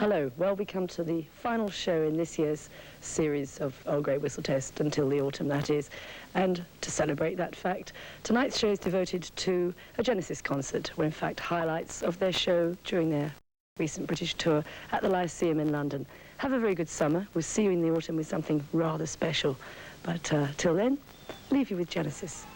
Hello, well we come to the final show in this year's series of Old Grey Whistle Test, until the autumn that is, and to celebrate that fact, tonight's show is devoted to a Genesis concert, where in fact highlights of their show during their recent British tour at the Lyceum in London. Have a very good summer. We'll see you in the autumn with something rather special, but till then, leave you with Genesis.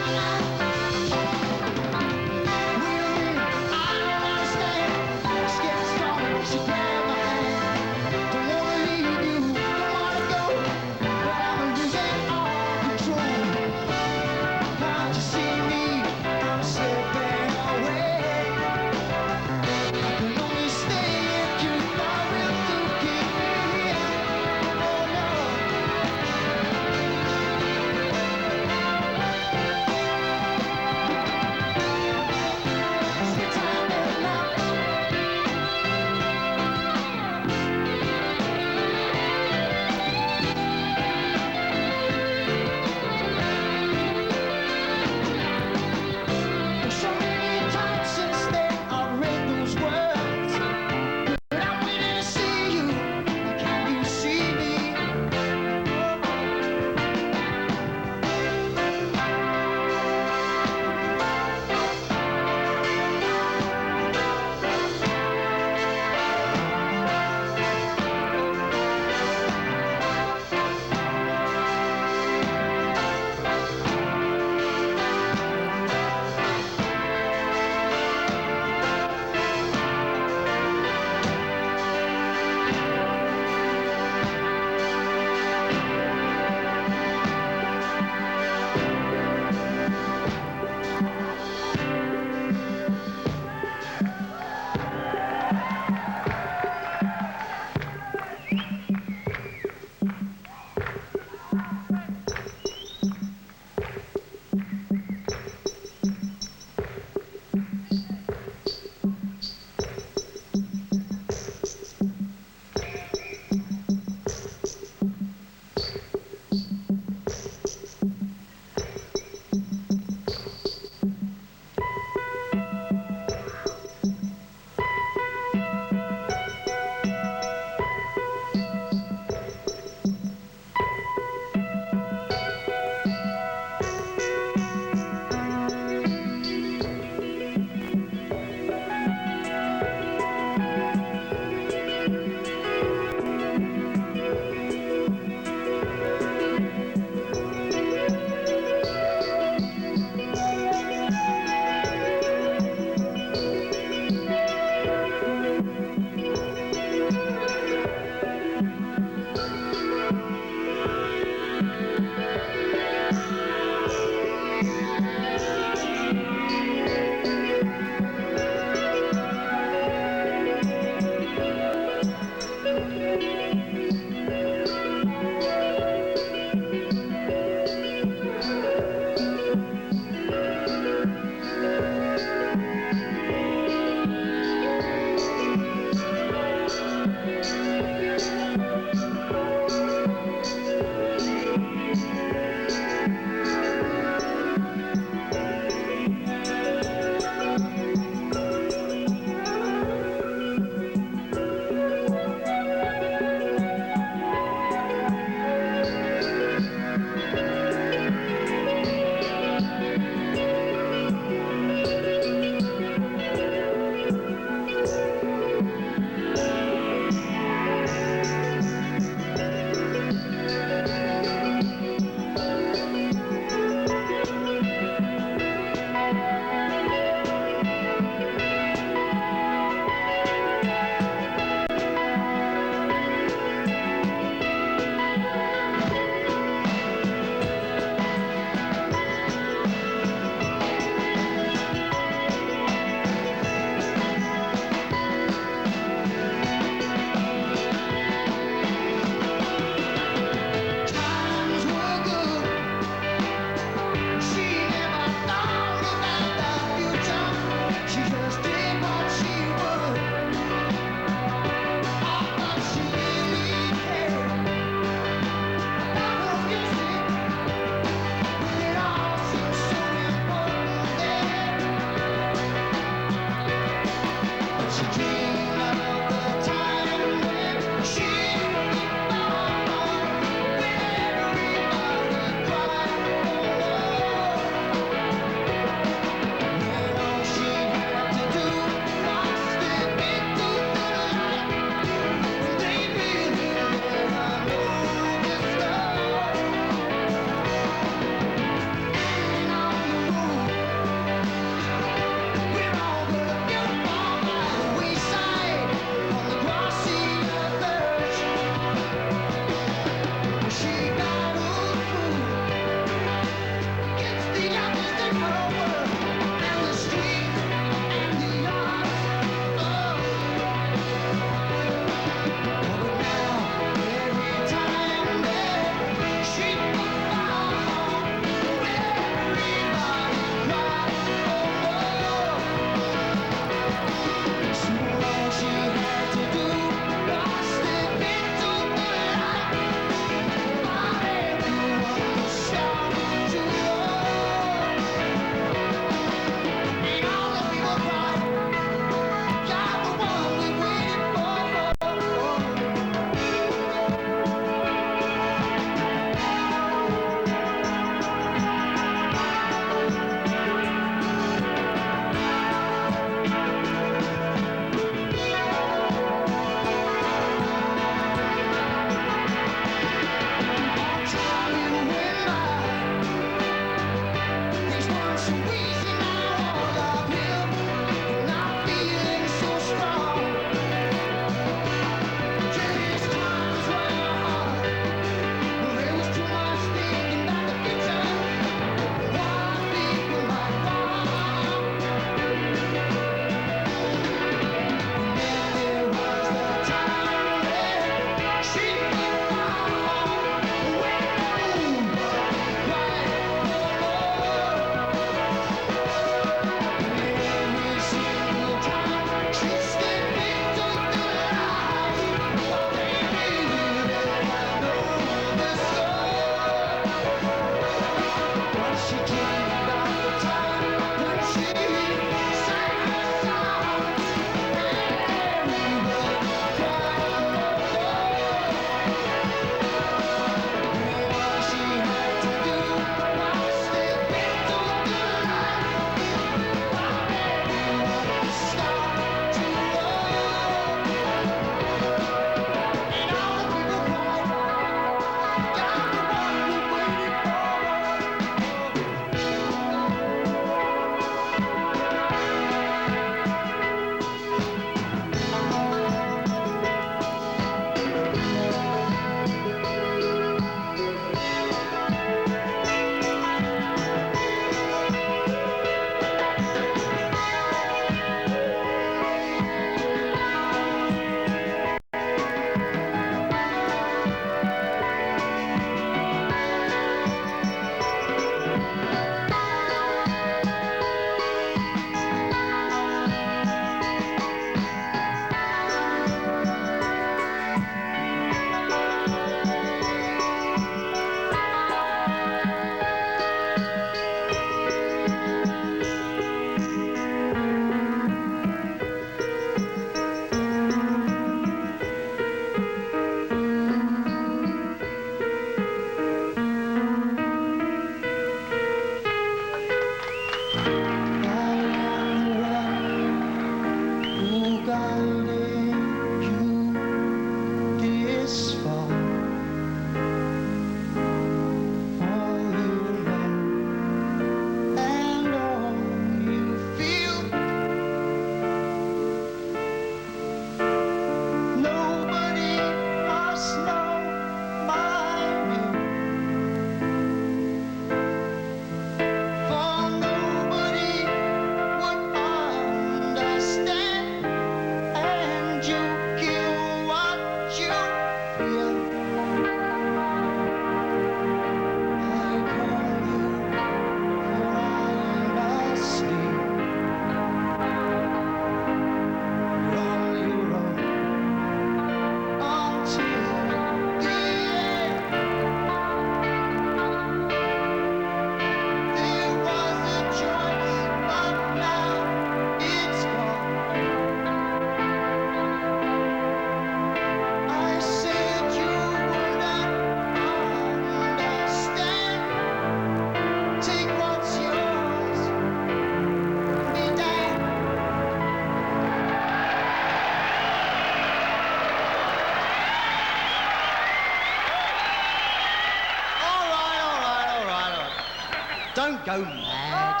don't go mad.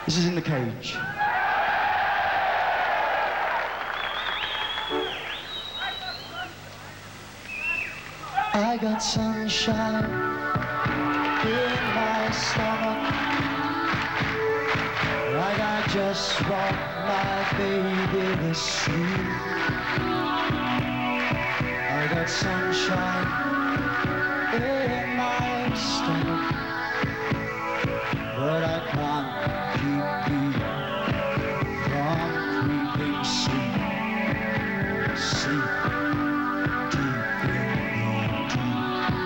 This is In the Cage. I got sunshine in my stomach, like I just want my baby to sleep. I got sunshine in my stomach, but I can't keep you from creeping sleep, sleep deep in the deep.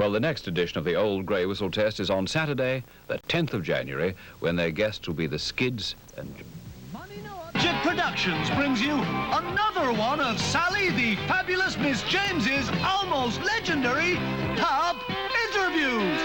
Well, the next edition of the Old Grey Whistle Test is on Saturday, the 10th of January, when their guests will be the Skids and... Jet Productions brings you another one of Sally the Fabulous Miss James's almost legendary pub interviews.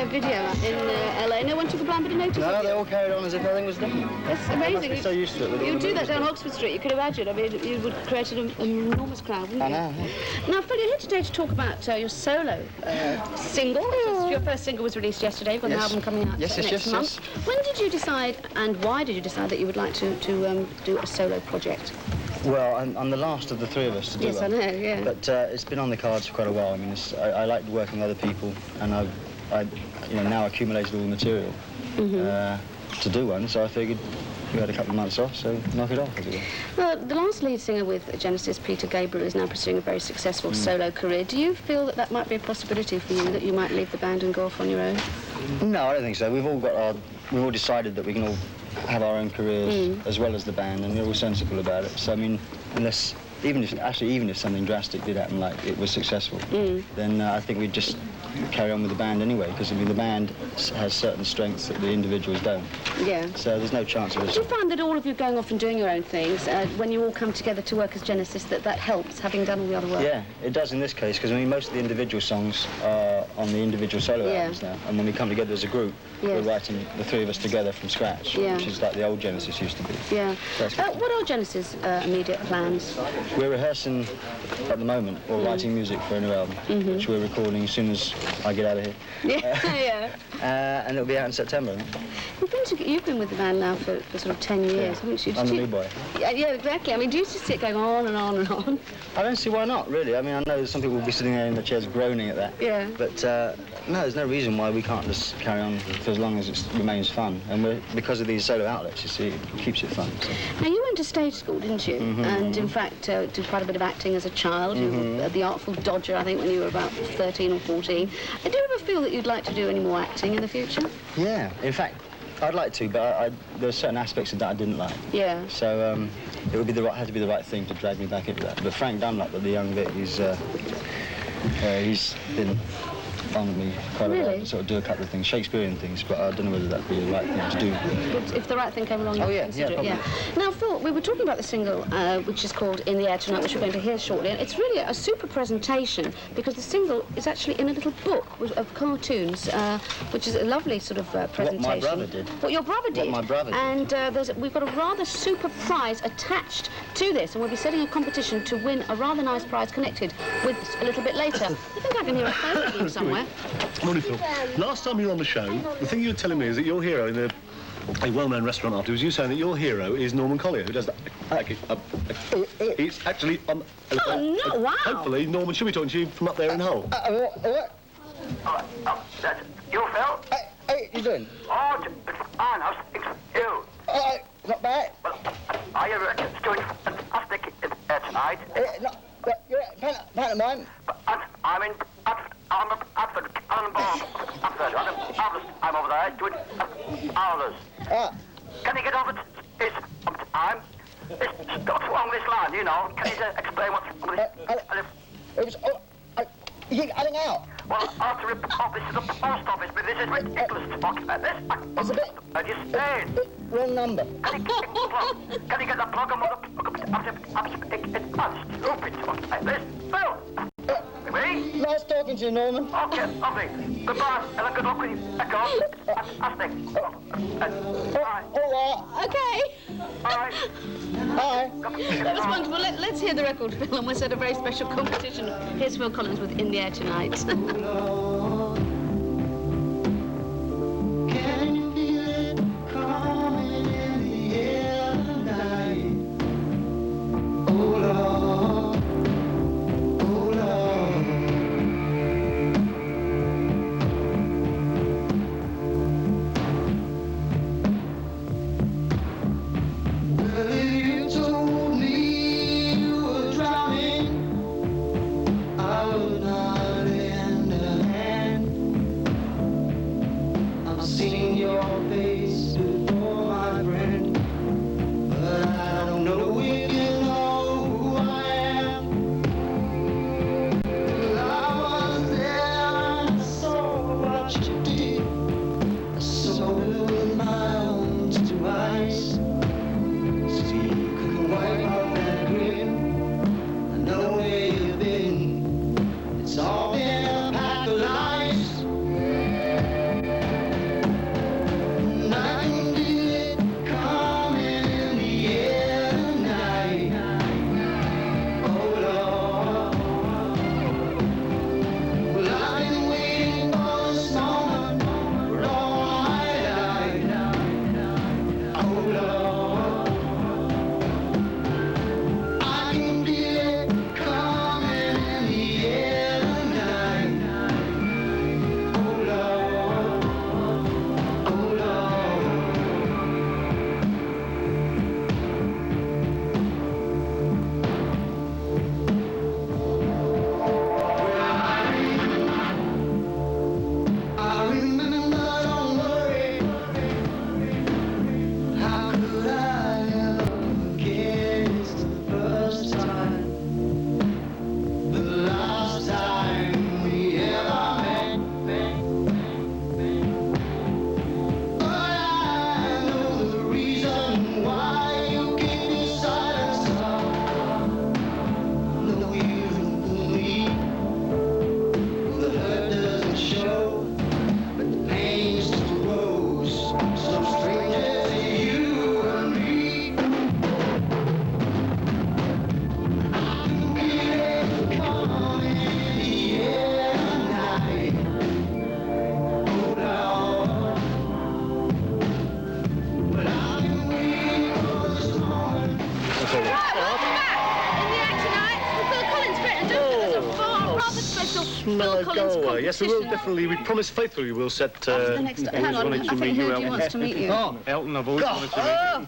Video in LA. No one took a blind bit of notice of No, you? they all carried on as if nothing was done. That's They amazing. must be so used to it. You do that down Oxford Street, you can imagine. I mean, you would create an enormous crowd, wouldn't you? I know. Now, Phil, you're here today to talk about your solo single. Your first single was released yesterday. You've got an album coming out next month. When did you decide, and why did you decide that you would like to do a solo project? Well, I'm the last of the three of us to do Yes, I know, yeah. But it's been on the cards for quite a while. I mean, I like working with other people, and I've now accumulated all the material to do one, so I figured we had a couple of months off, so knock it off, as it were. Well, the last lead singer with Genesis, Peter Gabriel, is now pursuing a very successful solo career. Do you feel that that might be a possibility for you, that you might leave the band and go off on your own? No, I don't think so. We've all decided that we can all have our own careers as well as the band, and we're all sensible about it. So, I mean, even if something drastic did happen, like it was successful, then I think we'd just carry on with the band anyway, because I mean the band has certain strengths that the individuals don't. Yeah. So there's no chance of us. Do you find that all of you going off and doing your own things, when you all come together to work as Genesis, that helps, having done all the other work? Yeah, it does in this case, because I mean most of the individual songs are on the individual solo albums now, and when we come together as a group, we're writing the three of us together from scratch, which is like the old Genesis used to be. Yeah. What are Genesis' immediate plans? We're rehearsing at the moment, or writing music for a new album, which we're recording as soon as I get out of here. Yeah. And it'll be out in September. You've been with the band now for sort of 10 years, haven't you? I'm the new boy. Yeah, exactly. I mean, do you just sit going on and on and on? I don't see why not, really. I mean, I know some people will be sitting there in their chairs groaning at that. Yeah. But no, there's no reason why we can't just carry on for as long as it remains fun. And because of these solo outlets, you see, it keeps it fun. So. Now, you went to stage school, didn't you? And in fact, did quite a bit of acting as a child. You were the Artful Dodger, I think, when you were about 13 or 14. Do you ever feel that you'd like to do any more acting in the future? Yeah, in fact, I'd like to, but there are certain aspects of that I didn't like. Yeah. So it would had to be the right thing to drag me back into that. But Frank Dunlop, the young bit, he's been on me quite a lot to sort of do a couple of things, Shakespearean things, but I don't know whether that'd be the right thing to do. If the right thing came along, you would consider it. Yeah. Now, Phil, we were talking about the single, which is called In the Air Tonight, which we're going to hear shortly, and it's really a super presentation because the single is actually in a little book of cartoons, which is a lovely sort of presentation. What my brother did. What your brother did. What my brother did. And we've got a rather super prize attached to this, and we'll be setting a competition to win a rather nice prize connected with this a little bit later. I think I can hear a phone ringing somewhere. Morning, Phil. Last time you were on the show, the thing you were telling me is that your hero in a well-known restaurant afterwards, you were saying that your hero is Norman Collier, who does that. He's actually on... Oh, no, wow. Hopefully, Norman should be talking to you from up there in Hull. What? That's you, Phil? Hey, you doing? Oh, it's fine. How's things with you? Not bad. Well, are you doing fantastic tonight? You're a pantomime. I'm in Adford, I'm over there doing others. Can you get over this time? What's wrong with this line, you know? Can you explain what's wrong with this? You keep adding out. Well, after this is the post office, but this is ridiculous talking about this. It's a bit... Where do you stay? Wrong number. Can you get the plug? Can you get the plug on the stupid one like this. Phil! Me? Nice talking to you, Norman. Okay, lovely. Goodbye, and a good luck with you. Echo. Fantastic. Bye. Okay. Bye. Hi. That was wonderful. Let's hear the record, Phil, and we'll set a very special competition. Here's Phil Collins with In the Air Tonight. Can you feel it coming in the air tonight? Oh Lord, oh Lord. Well, if you told me you were drowning, I would not lend a hand. I've seen your face before, my friend, but I don't know if you know who I am. Well, I was there and I saw what you did. I saw it with my own two eyes. So you couldn't wipe off that grin. I know where you've been. It's all been a pack of lies. And I can feel it coming in the air tonight. Oh Lord. Well, I've been waiting for this moment for all my life. Oh Lord. I can feel it coming in the air tonight. Oh Lord, oh Lord. I remember, don't worry. How could I ever guess the first time, the last time we ever met? But I know the reason why you keep your silence. No, you don't believe. The hurt doesn't show, but the pain still grows. So stranger to you and me. I can feel it coming in the air tonight. Oh Lord. But I've been waiting for this moment. Right, welcome back. In the Air Tonight, with Phil Collins. Great, and don't forget there's a far rather special Phil Collins competition. Yes, we will definitely. We promise faithfully we'll set. After the next... Hang on, I think Hergy wants to meet you. Elton, I've always wanted to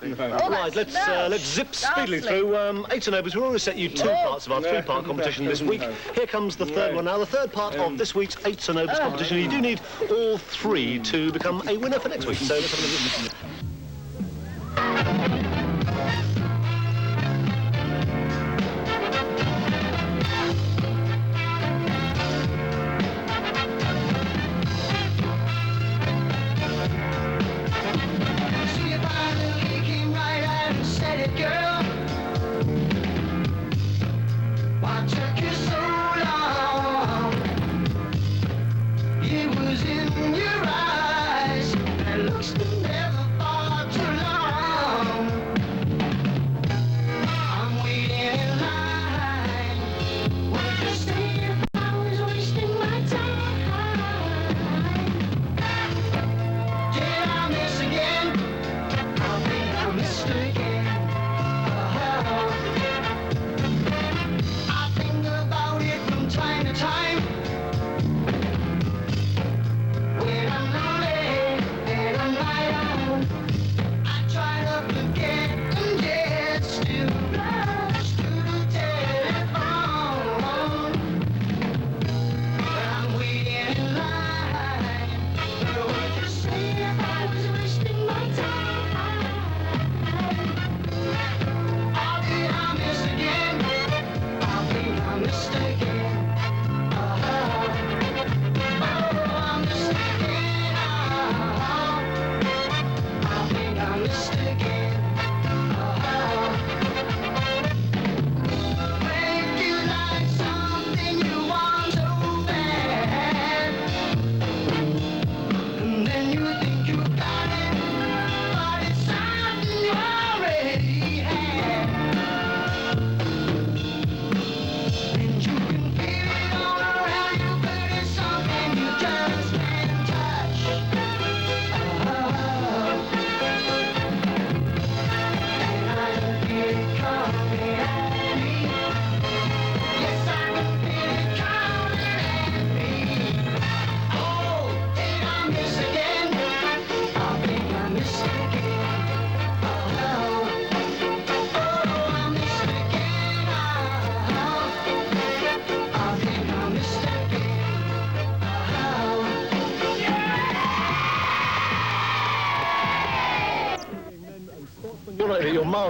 meet you. Right, let's zip speedily through 8 and overs. We've already set you 2 parts of our 3-part competition this week. Here comes the third one now. The third part of this week's 8 and overs competition. You do need all 3 to become a winner for next week. So let's have a listen. So you finally came right out and said it, girl. Why took you so long? It was in your eyes, and looks that never fall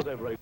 was over 8.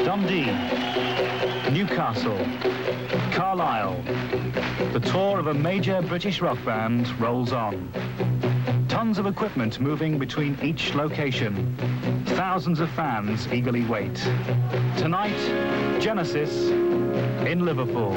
Dundee, Newcastle, Carlisle. The tour of a major British rock band rolls on. Tons of equipment moving between each location. Thousands of fans eagerly wait. Tonight, Genesis in Liverpool.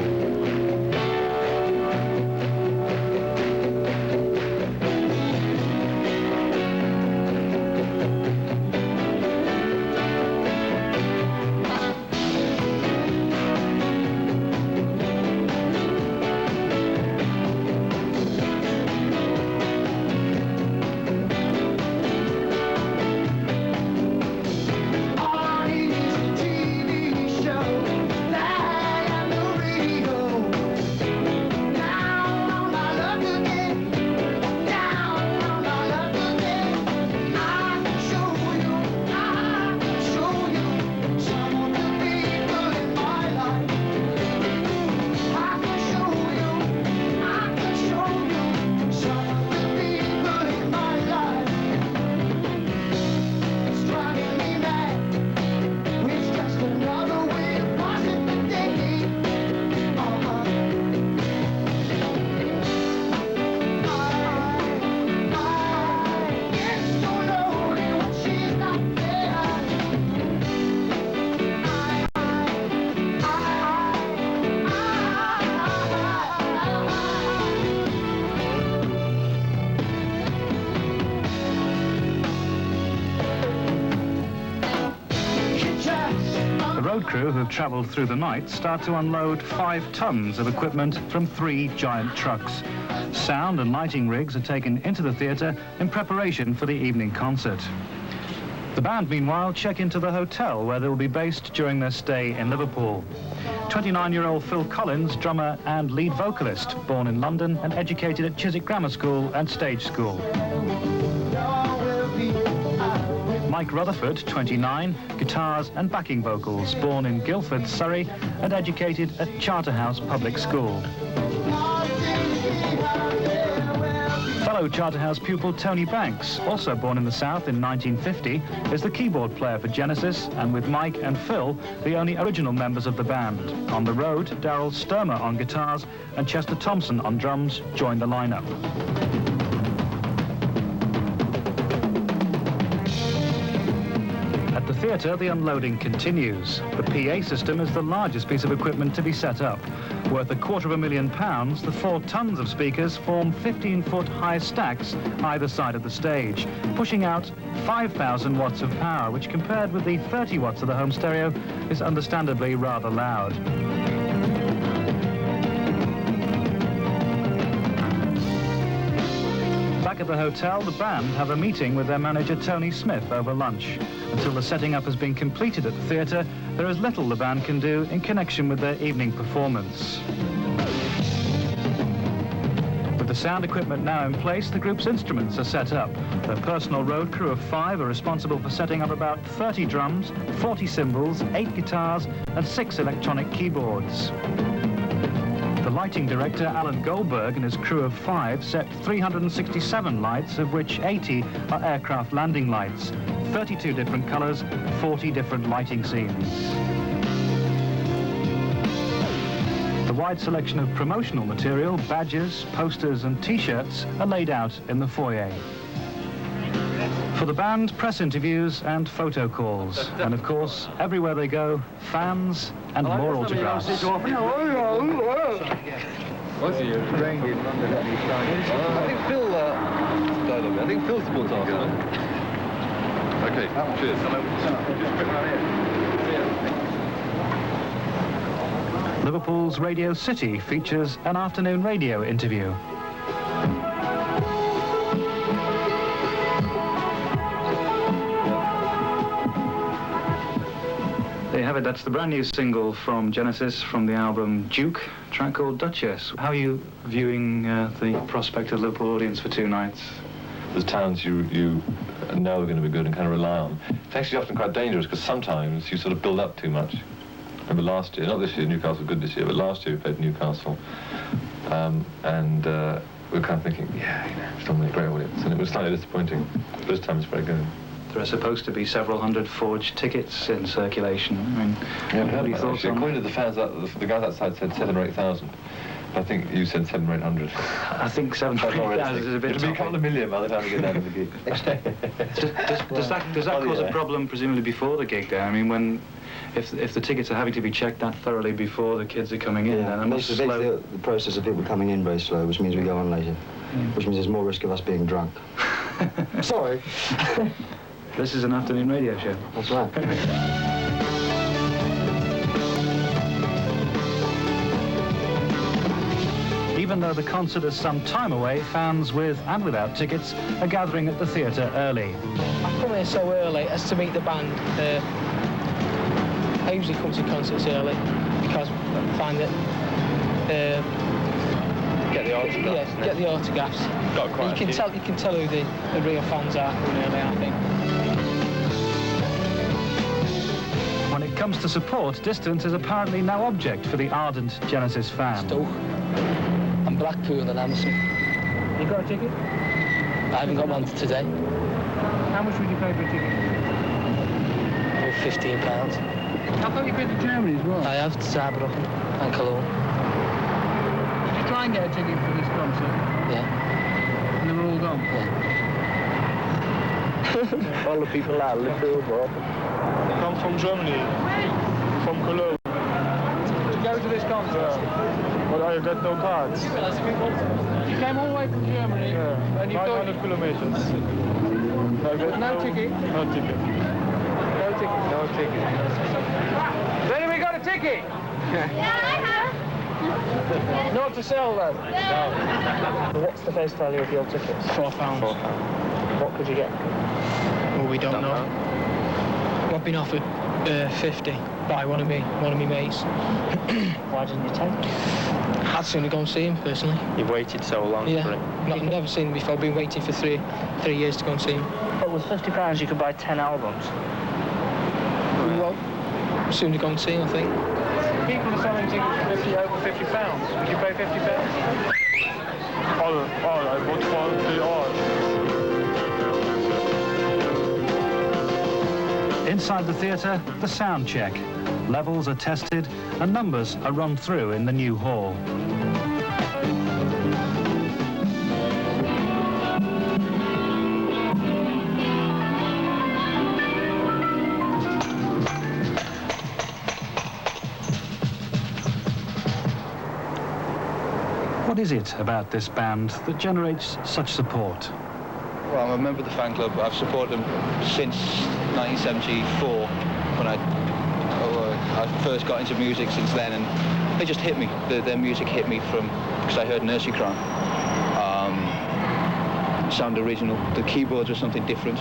Road crew who've travelled through the night start to unload 5 tons of equipment from 3 giant trucks. Sound and lighting rigs are taken into the theatre in preparation for the evening concert. The band, meanwhile, check into the hotel where they will be based during their stay in Liverpool. 29-year-old Phil Collins, drummer and lead vocalist, born in London and educated at Chiswick Grammar School and Stage School. Mike Rutherford, 29, guitars and backing vocals, born in Guildford, Surrey, and educated at Charterhouse Public School. Fellow Charterhouse pupil Tony Banks, also born in the South in 1950, is the keyboard player for Genesis, and with Mike and Phil, the only original members of the band. On the road, Daryl Sturmer on guitars and Chester Thompson on drums join the lineup. At the theatre, the unloading continues. The PA system is the largest piece of equipment to be set up. Worth £250,000, the 4 tons of speakers form 15-foot high stacks either side of the stage, pushing out 5,000 watts of power, which compared with the 30 watts of the home stereo is understandably rather loud. Back at the hotel, the band have a meeting with their manager Tony Smith over lunch. Until the setting up has been completed at the theatre, there is little the band can do in connection with their evening performance. With the sound equipment now in place, the group's instruments are set up. The personal road crew of 5 are responsible for setting up about 30 drums, 40 cymbals, 8 guitars and 6 electronic keyboards. The lighting director, Alan Goldberg, and his crew of 5 set 367 lights, of which 80 are aircraft landing lights. 32 different colours, 40 different lighting scenes. The wide selection of promotional material, badges, posters and T-shirts are laid out in the foyer. For the band, press interviews and photo calls. And of course, everywhere they go, fans and more autographs. I think Phil supports Arsenal. Okay, cheers. Liverpool's Radio City features an afternoon radio interview. There you have it, that's the brand new single from Genesis from the album Duke, a track called Duchess. How are you viewing the prospect of the Liverpool audience for 2 nights? There's towns you know are going to be good and kind of rely on. It's actually often quite dangerous because sometimes you sort of build up too much. Remember last year, not this year, Newcastle was good this year, but last year we played Newcastle. We were kind of thinking, yeah, it's not really a great audience, and it was slightly disappointing. This time it's very good. There are supposed to be several hundred forged tickets in circulation. I mean, what are your thoughts on according to the fans, the guys outside said 7,000 or 8,000. I think you said 700 or 800. I think 700 or 8,000 is a bit. It'll be a couple of million by the time we get down to the gig. Does that cause a problem, presumably, before the gig? There, I mean, if the tickets are having to be checked that thoroughly before the kids are coming in, then it must slow. The process of people coming in very slow, which means we go on later, which means there's more risk of us being drunk. Sorry. This is an afternoon radio show. That's right. Even though the concert is some time away, fans with and without tickets are gathering at the theatre early. I come here so early as to meet the band. I usually come to concerts early because I find that Get the autographs. Yeah, get the autographs. You can tell who the real fans are early, I think. When it comes to support, distance is apparently no object for the ardent Genesis fan. Stoke and Blackpool and Amazon. You got a ticket? I haven't got one today. How much would you pay for a ticket? Oh, £15. I thought you'd been to Germany as well. I have to Saarbrücken and Cologne. Did you try and get a ticket for this concert? Yeah. And they were all gone? Yeah. All the people out of Liverpool, bro. Come from Germany, from Cologne. To go to this concert? But I got no cards. You came all the way from Germany? Yeah, and you 900 kilometers. No ticket? No ticket. No ticket? No ticket. Has anybody got a ticket? Yeah, I have. Not to sell, though? No. What's the face value of your tickets? £4. What could you get? Well, we don't know. I've been offered 50 by one of me mates. Why didn't you take it? I'd sooner go and see him personally. You've waited so long for it. I've never seen him before. I've been waiting for three years to go and see him. But with £50 you could buy 10 albums. Well, sooner go and see him, I think. People are selling tickets for over £50. Would you pay £50? All I bought for the all. Inside the theatre, the sound check. Levels are tested and numbers are run through in the new hall. What is it about this band that generates such support? Well, I'm a member of the fan club. I've supported them since 1974 when I first got into music since then, and they just hit me. Their music hit me because I heard Nursery Crime. Sound original. The keyboards were something different.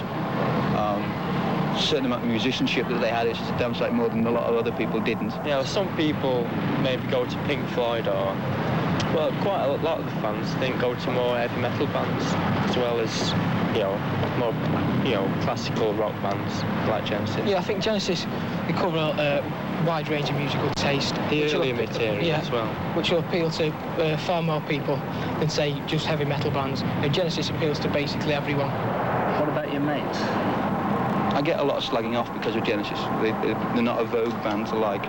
Certain amount of musicianship that they had, it's just a damn sight more than a lot of other people didn't. You know, some people maybe go to Pink Floyd or Well, quite a lot of the fans, I think, go to more heavy metal bands, as well as, you know, more, you know, classical rock bands like Genesis. Yeah, I think Genesis, they cover a wide range of musical taste. The earlier material as well. Which will appeal to far more people than, say, just heavy metal bands. Genesis appeals to basically everyone. What about your mates? I get a lot of slagging off because of Genesis. They're not a Vogue band to like.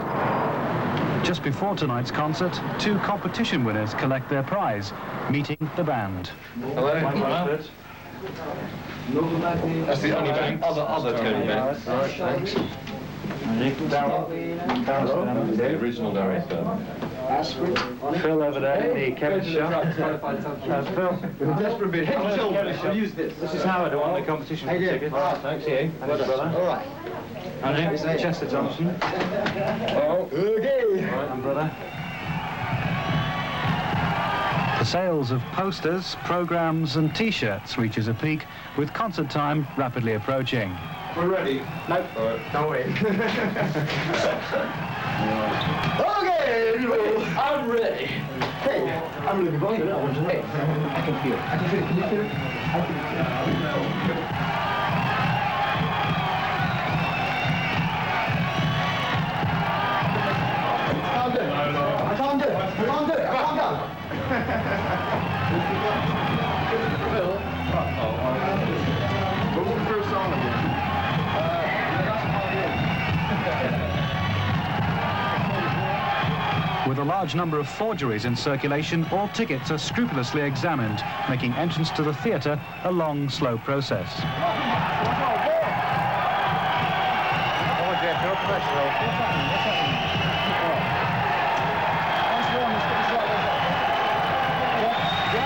Just before tonight's concert, 2 competition winners collect their prize, meeting the band. Hello. That's the only band. Other Tony band. Right, thanks. Darryl. The original Darryl. Phil over there in the chemist shop. Phil. Desperate bit. I'll use this. This is Howard, who won the competition ticket. Thanks, you. Thanks, brother. All right. And it's Chester Johnson. Oh, okay. Right, and brother. The sales of posters, programmes and T-shirts reaches a peak, with concert time rapidly approaching. We're ready. Nope. All right. Don't wait. Okay, I'm ready. Hey, I'm looking for you. Hey, I can feel it. I can feel it. Can you feel it? I can feel it. With a large number of forgeries in circulation, all tickets are scrupulously examined, making entrance to the theatre a long, slow process.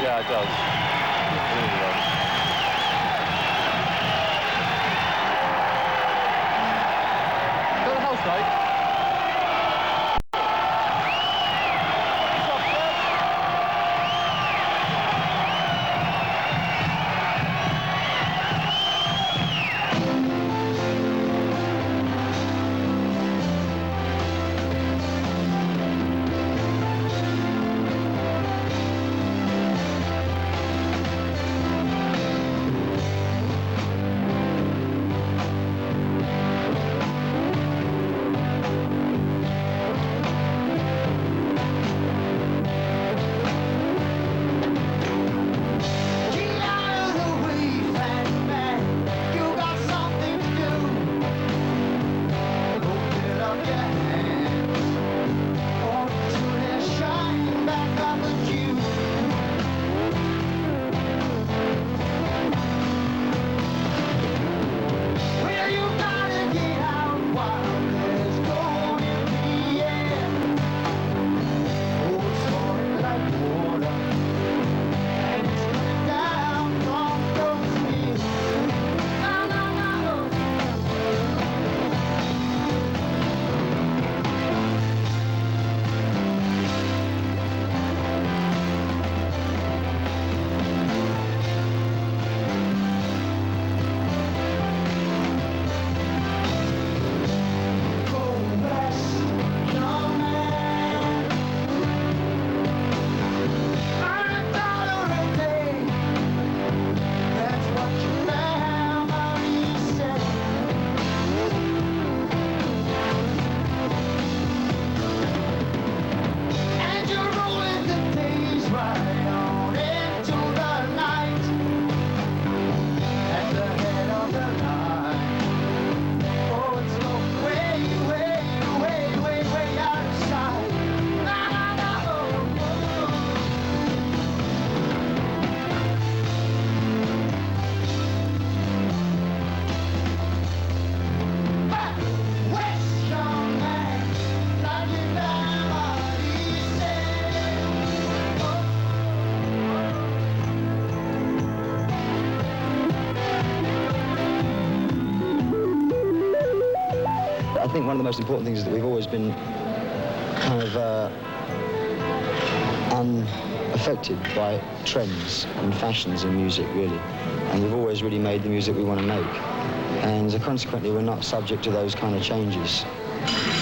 Yeah, it does. It really does. Go to the house, right? I think one of the most important things is that we've always been kind of unaffected by trends and fashions in music, really. And we've always really made the music we want to make. And consequently, we're not subject to those kind of changes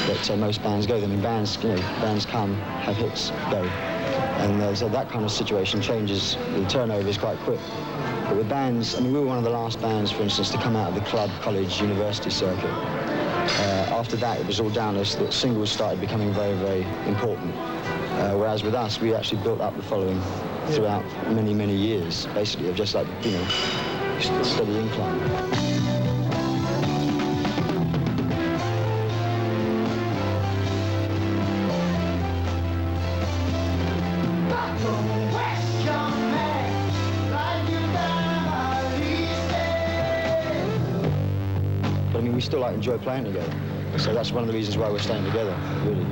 that most bands go. I mean, bands come, have hits, go. And so that kind of situation changes, the turnover is quite quick. But with bands, I mean, we were one of the last bands, for instance, to come out of the club, college, university circuit. After that, it was all down as the singles started becoming very, very important. Whereas with us, we actually built up the following throughout many, many years, basically, of just like, you know, steady incline. But I mean, we still like enjoy playing together. So that's one of the reasons why we're staying together, really.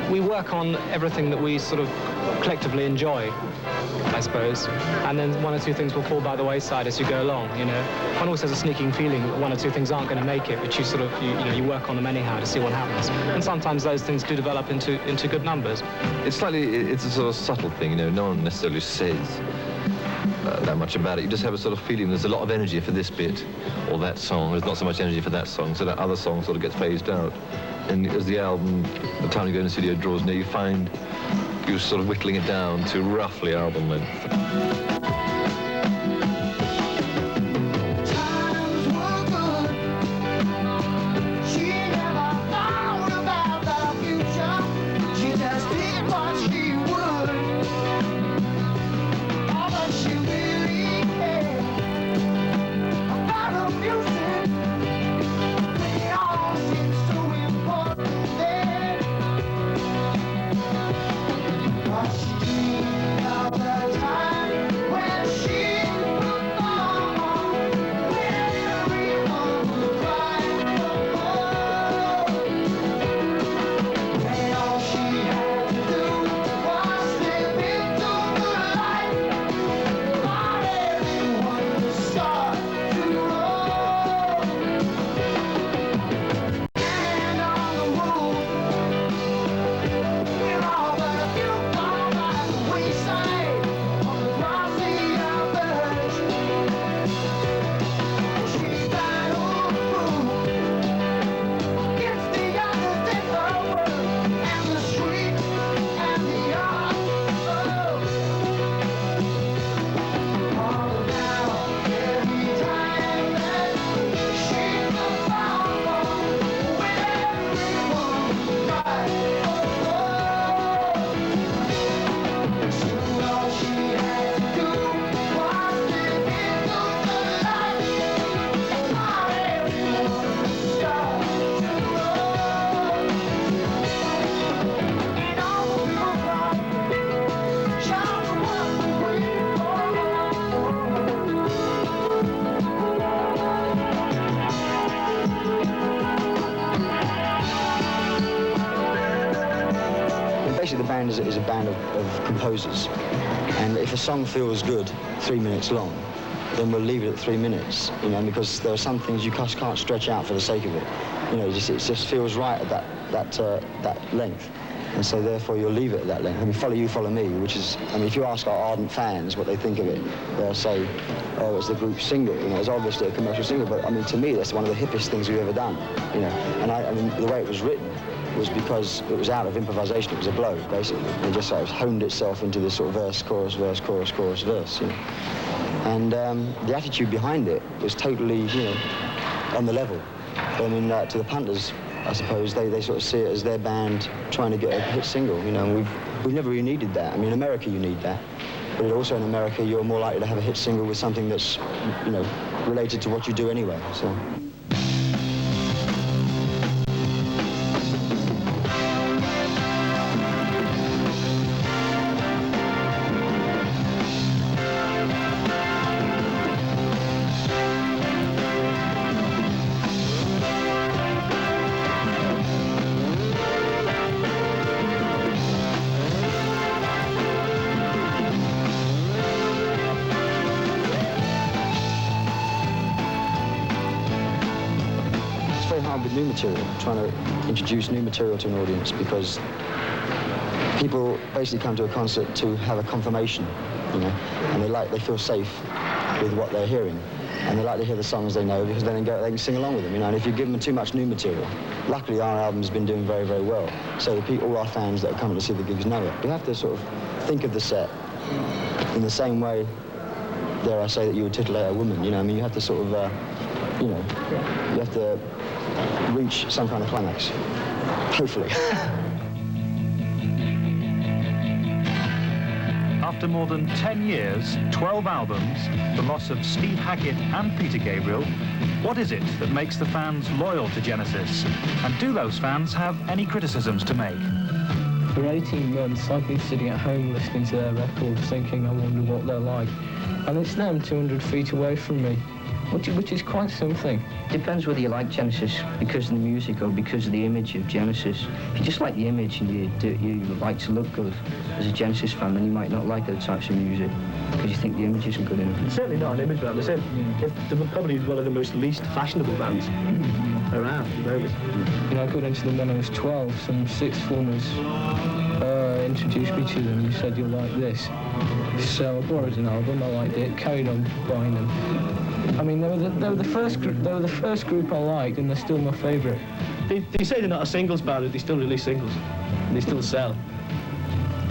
We work on everything that we sort of collectively enjoy, I suppose, and then one or two things will fall by the wayside as you go along, you know. One always has a sneaking feeling that one or two things aren't going to make it, but you sort of, you work on them anyhow to see what happens. And sometimes those things do develop into good numbers. It's a sort of subtle thing, you know, no one necessarily says that much about it. You just have a sort of feeling there's a lot of energy for this bit or that song. There's not so much energy for that song, so that other song sort of gets phased out. And as the album, the time you go in the studio draws near, you find you're sort of whittling it down to roughly album length. When basically the band is a band of composers, and if a song feels good 3 minutes long, then we'll leave it at 3 minutes, you know, because there are some things you just can't stretch out for the sake of it. You know, it just feels right at that length. And so therefore you'll leave it at that length. I mean, Follow You, Follow Me, which is, I mean, if you ask our ardent fans what they think of it, they'll say, oh, it's the group single, you know, it's obviously a commercial single, but I mean, to me, that's one of the hippest things we've ever done, you know. And I mean, the way it was written was because it was out of improvisation, it was a blow, basically. And it just sort of honed itself into this sort of verse, chorus, verse, chorus, chorus, verse, you know. And the attitude behind it was totally, you know, on the level. I mean, to the punters, I suppose, they sort of see it as their band trying to get a hit single, you know, and we've never really needed that. I mean, in America you need that, but also in America you're more likely to have a hit single with something that's, you know, related to what you do anyway, so. With new material, trying to introduce new material to an audience, because people basically come to a concert to have a confirmation, you know, and they feel safe with what they're hearing, and they like to hear the songs they know, because then they can sing along with them, you know. And if you give them too much new material, luckily our album's been doing very, very well, so all our fans that are coming to see the gigs know it. You have to sort of think of the set in the same way, dare I say, that you would titillate a woman, you know. I mean, you have to sort of, you know, you have to reach some kind of climax, hopefully. After more than 10 years, 12 albums, the loss of Steve Hackett and Peter Gabriel, what is it that makes the fans loyal to Genesis? And do those fans have any criticisms to make? For 18 months, I've been sitting at home listening to their records, thinking, I wonder what they're like. And it's them 200 feet away from me, which is quite something. Depends whether you like Genesis because of the music or because of the image of Genesis. If you just like the image and you like to look good as a Genesis fan, then you might not like other types of music because you think the image isn't good enough. It's certainly not an image band, is it? They're probably one of the most least fashionable bands around at the moment. You know, I got into them when I was 12. Some sixth formers introduced me to them. He said, you'll like this. So I borrowed an album, I liked it, carried on buying them. I mean, they were the first group I liked, and they're still my favourite. They say they're not a singles band, but they still release singles. And they still sell.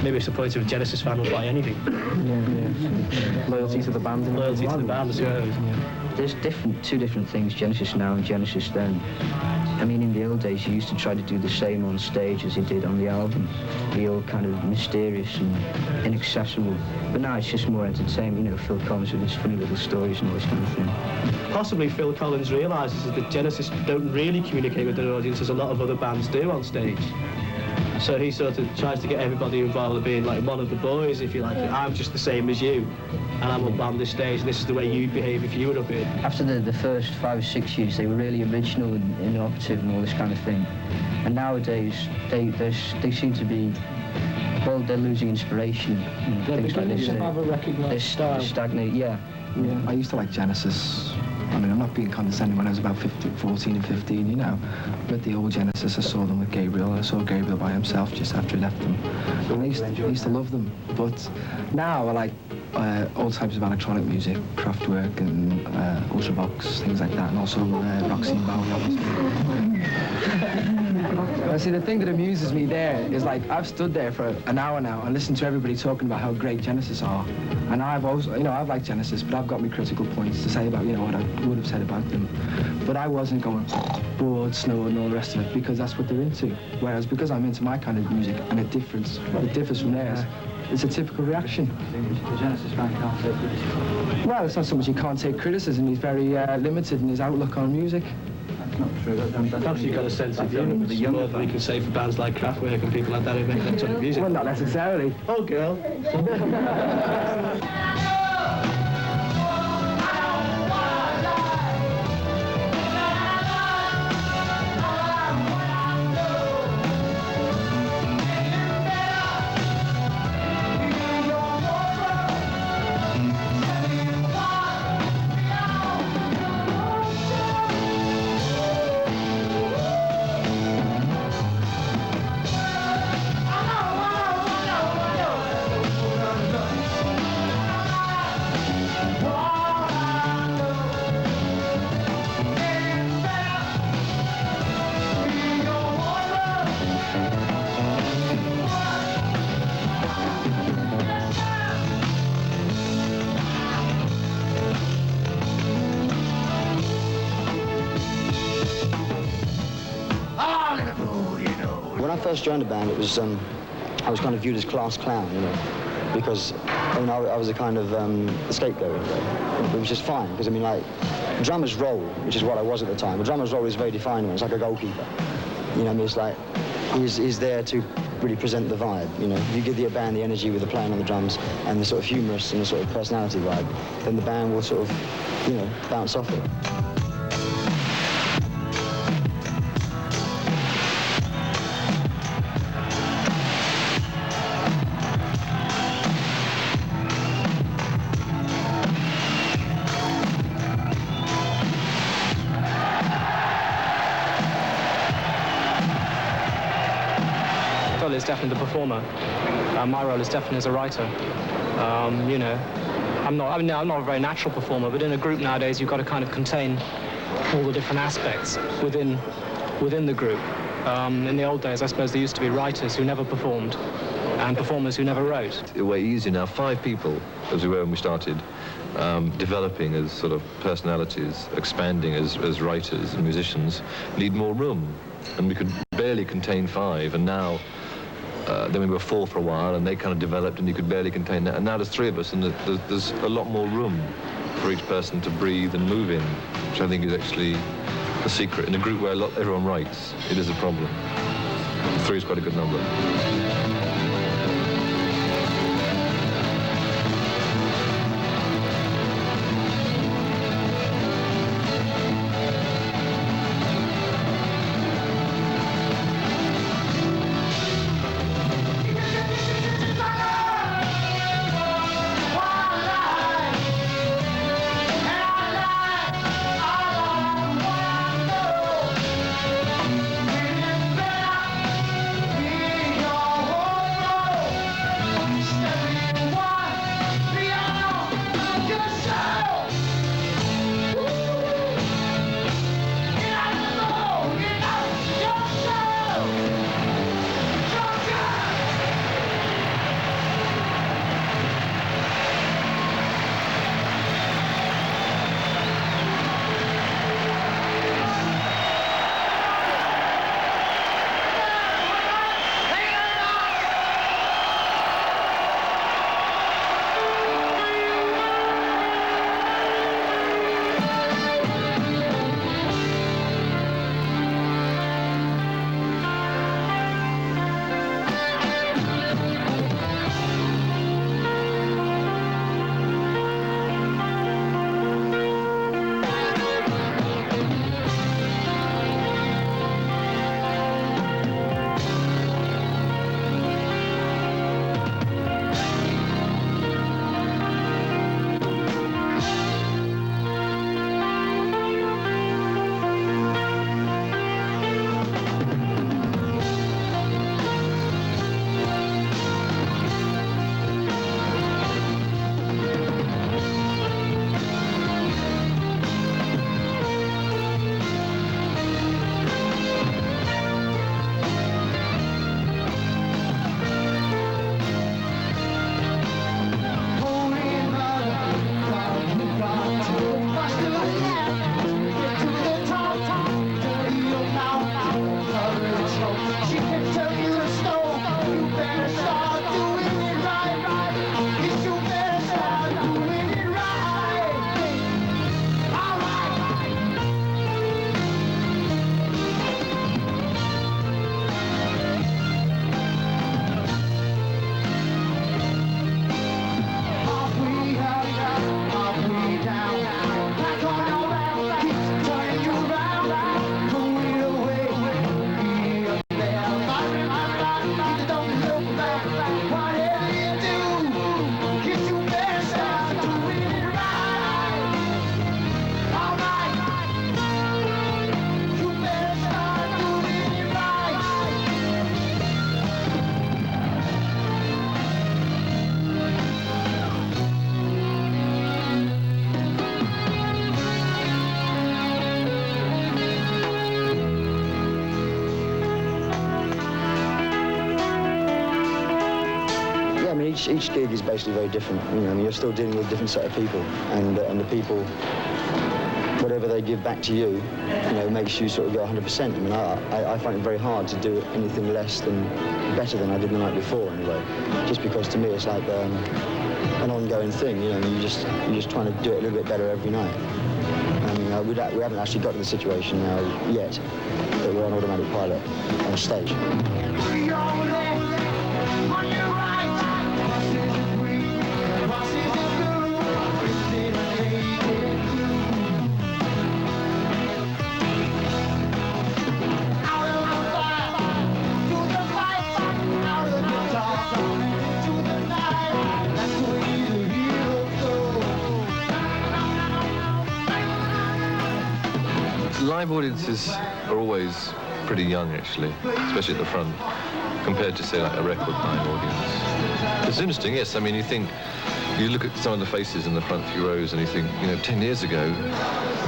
Maybe it's the point of a Genesis fan will buy anything. Yeah. Loyalty to the band. Loyalty to the band, I suppose. Yeah. There's two different things, Genesis now and Genesis then. I mean, in the old days, you used to try to do the same on stage as you did on the album. Be all kind of mysterious and inaccessible. But now it's just more entertainment, you know, Phil Collins with his funny little stories and all this kind of thing. Possibly Phil Collins realises that Genesis don't really communicate with their audience as a lot of other bands do on stage. So he sort of tries to get everybody involved in being like one of the boys, if you like. I'm just the same as you, and I'm up on this stage, and this is the way you'd behave if you were up here. After the first 5 or 6 years, they were really original and innovative and all this kind of thing. And nowadays, they seem to be, well, they're losing inspiration. And things like this. They have a recognised style. They stagnate, yeah. I used to like Genesis. I mean, I'm not being condescending. When I was about 14 and 15, you know, with the old Genesis, I saw them with Gabriel. I saw Gabriel by himself just after he left them. And I used to love them. But now I like all types of electronic music, Kraftwerk and Ultravox, things like that, and also Roxy and Bowie, obviously. See, the thing that amuses me there is, like, I've stood there for an hour now and listened to everybody talking about how great Genesis are. And I've always, you know, I've liked Genesis, but I've got my critical points to say about, you know, what I would have said about them. But I wasn't going, bored, snow, and all the rest of it, because that's what they're into. Whereas because I'm into my kind of music, and it differs from theirs, it's a typical reaction. The Genesis fan can't take criticism. Well, it's not so much he can't take criticism, he's very limited in his outlook on music. Not true. Perhaps you've got a sense of humour, but the more that we can say for bands like Kraftwerk and people like that who make that sort of music. Well, not necessarily. Oh, girl. first joined the band, it was I was kind of viewed as class clown, you know, because I mean I was a kind of scapegoat. It was just fine because I mean like drummer's role, which is what I was at the time. The drummer's role is very defining. It's like a goalkeeper. You know, I mean, it's like he's there to really present the vibe. You know, you give the band the energy with the playing on the drums and the sort of humorous and the sort of personality vibe, then the band will sort of, you know, bounce off it. Is definitely the performer. My role is definitely as a writer. You know, I'm not a very natural performer, but in a group nowadays you've got to kind of contain all the different aspects within the group. In the old days, I suppose there used to be writers who never performed and performers who never wrote. We're easy now. 5 people, as we were when we started, developing as sort of personalities, expanding as writers and musicians, need more room. And we could barely contain 5, and now then we were 4 for a while, and they kind of developed, and you could barely contain that. And now there's 3 of us, and there's a lot more room for each person to breathe and move in, which I think is actually the secret. In a group where everyone writes, it is a problem. 3 is quite a good number. Each gig is basically very different. You know, I mean, you're still dealing with a different set of people, and the people, whatever they give back to you, you know, makes you sort of go 100%. I mean, I find it very hard to do anything less than better than I did the night before, anyway. Just because to me it's like an ongoing thing, you know. You're just trying to do it a little bit better every night. I mean, we haven't actually got to the situation now yet that we're on automatic pilot on stage. Live audiences are always pretty young, actually, especially at the front, compared to, say, like a record live audience. It's interesting, yes. I mean, you look at some of the faces in the front few rows and you think, you know, 10 years ago,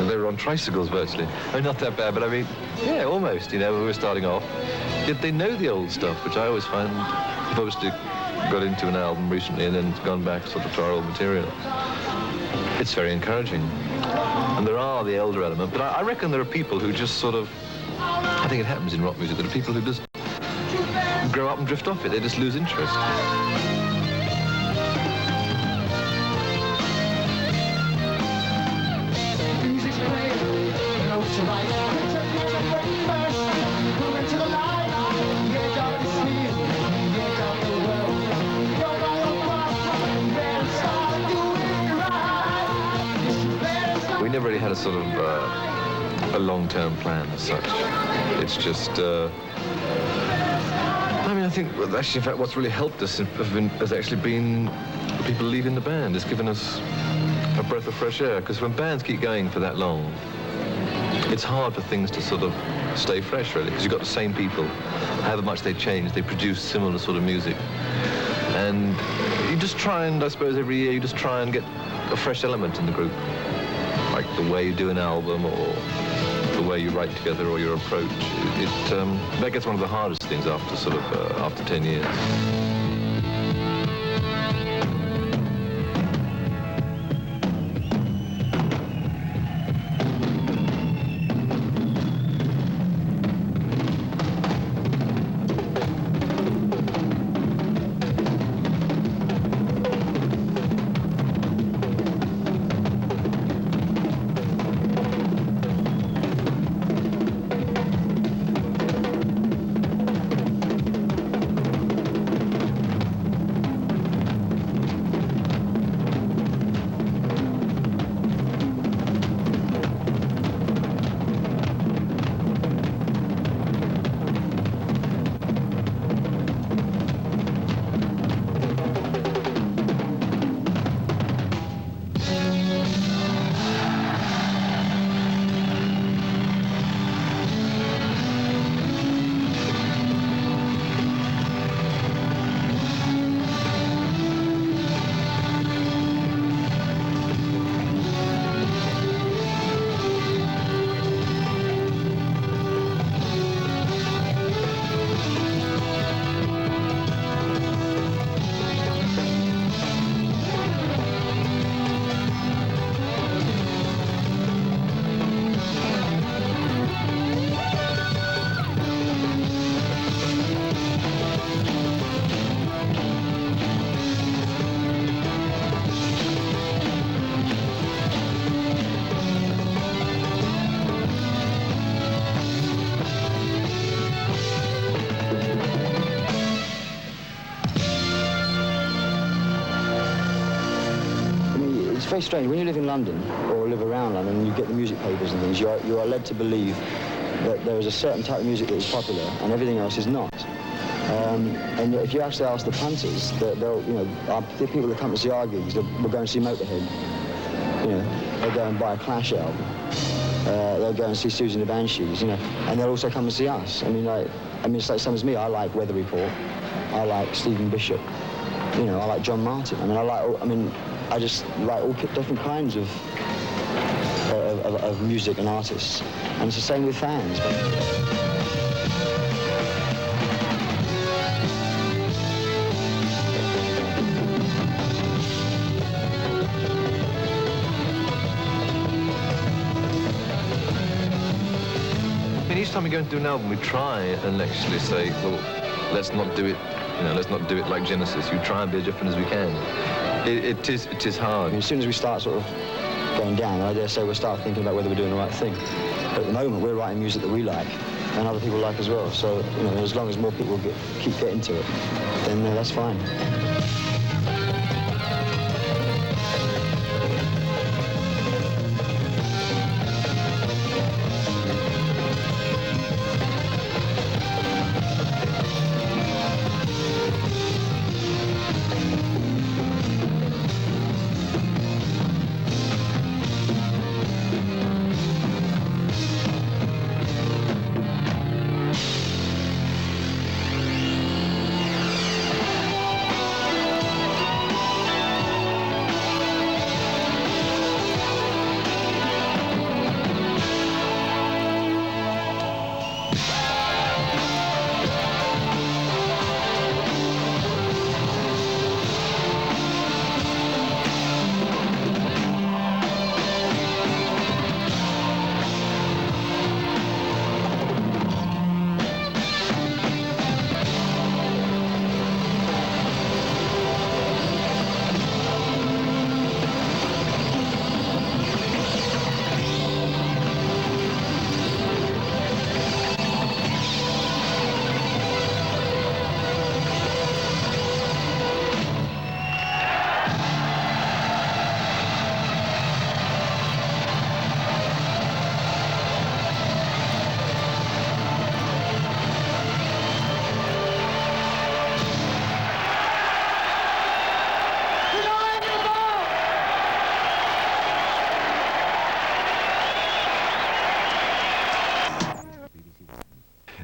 they were on tricycles virtually. I mean, not that bad, but I mean, yeah, almost, you know, when we were starting off. Yet they know the old stuff, which I always find, if I was to got into an album recently and then gone back sort of to our old material, it's very encouraging. And there are the elder element, but I reckon there are people who just sort of, I think it happens in rock music, there are people who just grow up and drift off it, they just lose interest. We never really had a sort of a long-term plan as such. It's just, I mean, I think actually, in fact, what's really helped us has actually been the people leaving the band. It's given us a breath of fresh air, because when bands keep going for that long, it's hard for things to sort of stay fresh, really, because you've got the same people. However much they change, they produce similar sort of music. And you just try and, I suppose, every year you just try and get a fresh element in the group. Like the way you do an album, or the way you write together, or your approach. That gets one of the hardest things after 10 years. It's very strange. When you live in London, or live around London, and you get the music papers and things, you are led to believe that there is a certain type of music that is popular, and everything else is not. And if you actually ask the punters, they'll, you know, the people that come to see our gigs, will go and see Motorhead. You know, they'll go and buy a Clash album. They'll go and see Susie and the Banshees, you know, and they'll also come and see us. I mean, it's like some as me. I like Weather Report. I like Stephen Bishop. You know, I like John Martin. I just like all different kinds of music and artists, and it's the same with fans. mean, each time we go to do an album, we try and actually say, well, let's not do it, you know, let's not do it like Genesis. You try and be as different as we can. It is hard. As soon as we start sort of going down, I dare say we'll start thinking about whether we're doing the right thing. But at the moment, we're writing music that we like and other people like as well. So, you know, as long as more people keep getting to it, then that's fine.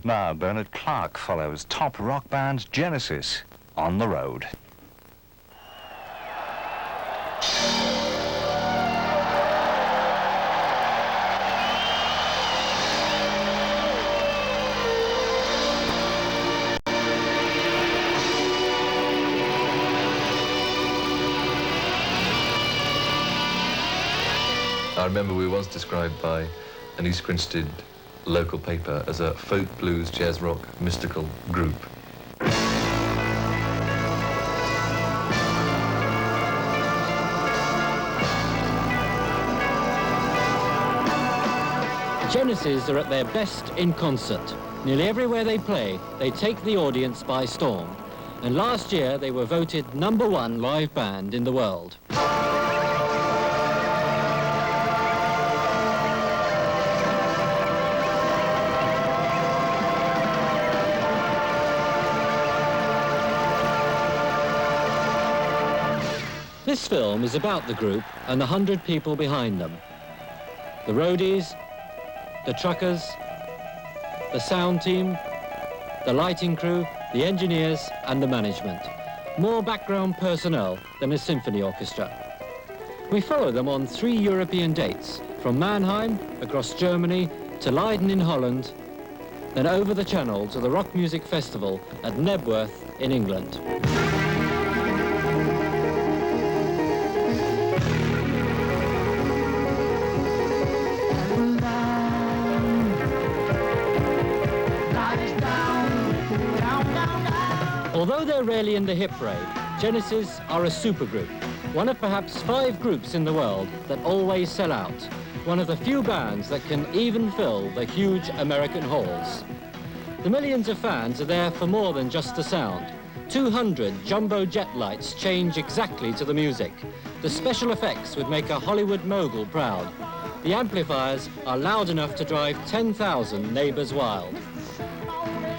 Now, Bernard Clark follows top rock band Genesis on the road. I remember we were once described by an East Grinstead local paper as a folk blues jazz rock mystical group. Genesis are at their best in concert. Nearly everywhere they play, they take the audience by storm. And last year they were voted #1 live band in the world. This film is about the group and the 100 people behind them. The roadies, the truckers, the sound team, the lighting crew, the engineers and the management. More background personnel than a symphony orchestra. We follow them on 3 European dates, from Mannheim across Germany to Leiden in Holland, then over the channel to the Rock Music Festival at Nebworth in England. Although they're rarely in the hit parade, Genesis are a supergroup, one of perhaps 5 groups in the world that always sell out, one of the few bands that can even fill the huge American halls. The millions of fans are there for more than just the sound. 200 jumbo jet lights change exactly to the music. The special effects would make a Hollywood mogul proud. The amplifiers are loud enough to drive 10,000 neighbors wild.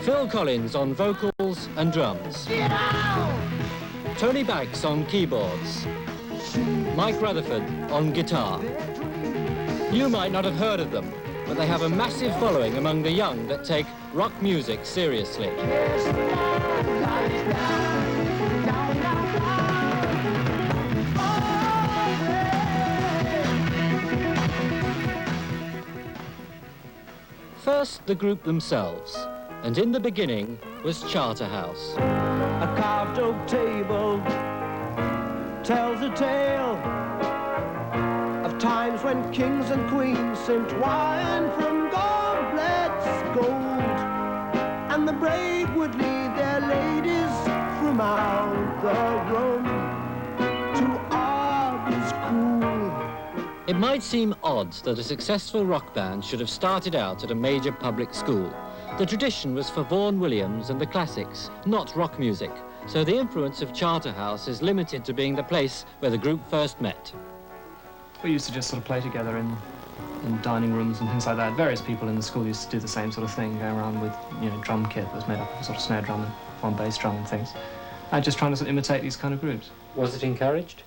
Phil Collins on vocals and drums. Tony Banks on keyboards. Mike Rutherford on guitar. You might not have heard of them, but they have a massive following among the young that take rock music seriously. First, the group themselves. And in the beginning was Charterhouse. A carved oak table tells a tale of times when kings and queens sipped wine from goblets brave would lead their ladies from out the room to August cool. It might seem odd that a successful rock band should have started out at a major public school. The tradition was for Vaughan Williams and the classics, not rock music, so the influence of Charterhouse is limited to being the place where the group first met. We used to just sort of play together in dining rooms and things like that. Various people in the school used to do the same sort of thing, go around with, you know, drum kit that was made up of a sort of snare drum and one bass drum and things. And just trying to sort of imitate these kind of groups. Was it encouraged?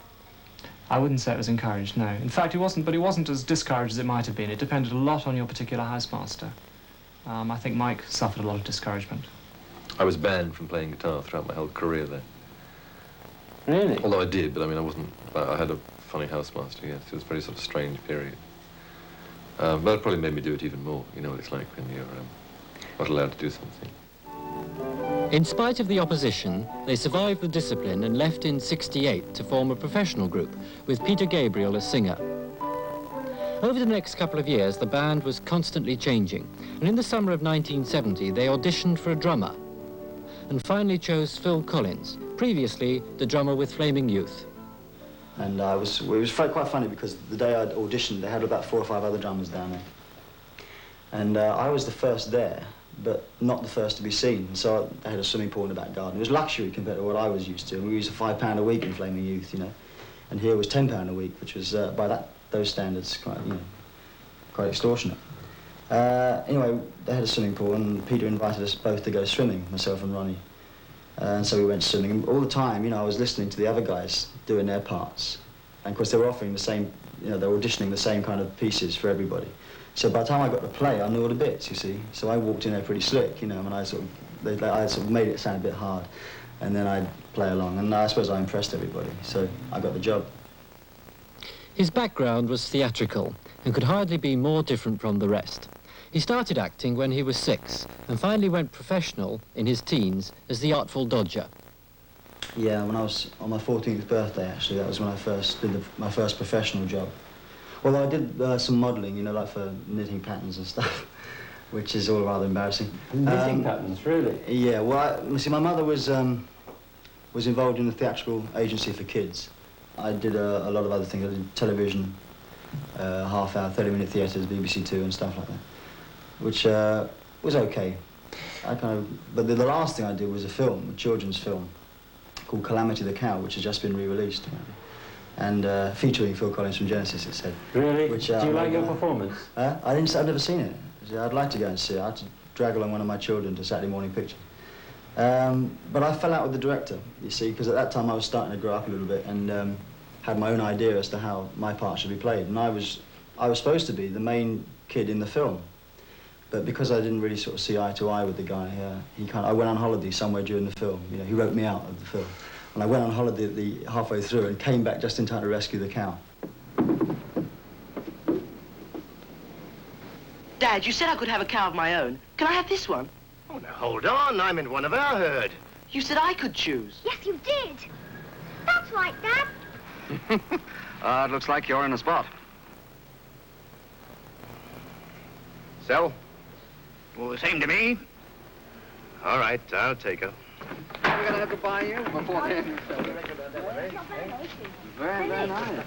I wouldn't say it was encouraged, no. In fact, it wasn't, but it wasn't as discouraged as it might have been. It depended a lot on your particular housemaster. I think Mike suffered a lot of discouragement. I was banned from playing guitar throughout my whole career there. Really? Although I did, but I mean, I wasn't, I had a funny housemaster, yes. It was a very sort of strange period. But it probably made me do it even more. You know what it's like when you're not allowed to do something. In spite of the opposition, they survived the discipline and left in '68 to form a professional group with Peter Gabriel as singer. Over the next couple of years, the band was constantly changing, and in the summer of 1970, they auditioned for a drummer and finally chose Phil Collins, previously the drummer with Flaming Youth. And it was quite funny because the day I'd auditioned, they had about 4 or 5 other drummers down there. And I was the first there, but not the first to be seen. So they had a swimming pool in the back garden. It was luxury compared to what I was used to. And we used £5 a week in Flaming Youth, you know. And here was £10 a week, which was, by those standards, quite, you know, quite extortionate. Anyway, they had a swimming pool, and Peter invited us both to go swimming, myself and Ronnie. And so we went swimming. And all the time, you know, I was listening to the other guys doing their parts. And of course, they were offering the same, you know, they were auditioning the same kind of pieces for everybody. So by the time I got to play, I knew all the bits, you see. So I walked in there pretty slick, you know, and I sort of made it sound a bit hard. And then I'd play along. And I suppose I impressed everybody. So I got the job. His background was theatrical and could hardly be more different from the rest. He started acting when he was 6 and finally went professional in his teens as the Artful Dodger. Yeah, when I was on my 14th birthday, actually, that was when I first did my first professional job. Although I did some modelling, you know, like for knitting patterns and stuff, which is all rather embarrassing. Knitting patterns, really? Yeah, well, you see, my mother was involved in the theatrical agency for kids. I did a lot of other things. I did television, half-hour, 30-minute theatres, BBC Two and stuff like that, which was okay. But the last thing I did was a film, a children's film, called Calamity the Cow, which has just been re-released. And featuring Phil Collins from Genesis, it said. Really? Which, Do you like your performance? I've never seen it. I'd like to go and see it. I had to drag along one of my children to Saturday morning picture. But I fell out with the director, you see, because at that time I was starting to grow up a little bit and had my own idea as to how my part should be played. And I was supposed to be the main kid in the film. But because I didn't really sort of see eye to eye with the guy, I went on holiday somewhere during the film. You know, he wrote me out of the film. And I went on holiday halfway through and came back just in time to rescue the cow. Dad, you said I could have a cow of my own. Can I have this one? Oh, now, hold on. I'm in one of our herd. You said I could choose. Yes, you did. That's right, Dad. It looks like you're in a spot. Sell? Well, the same to me. All right, I'll take her. We're going to have to buy you beforehand. Very, very nice.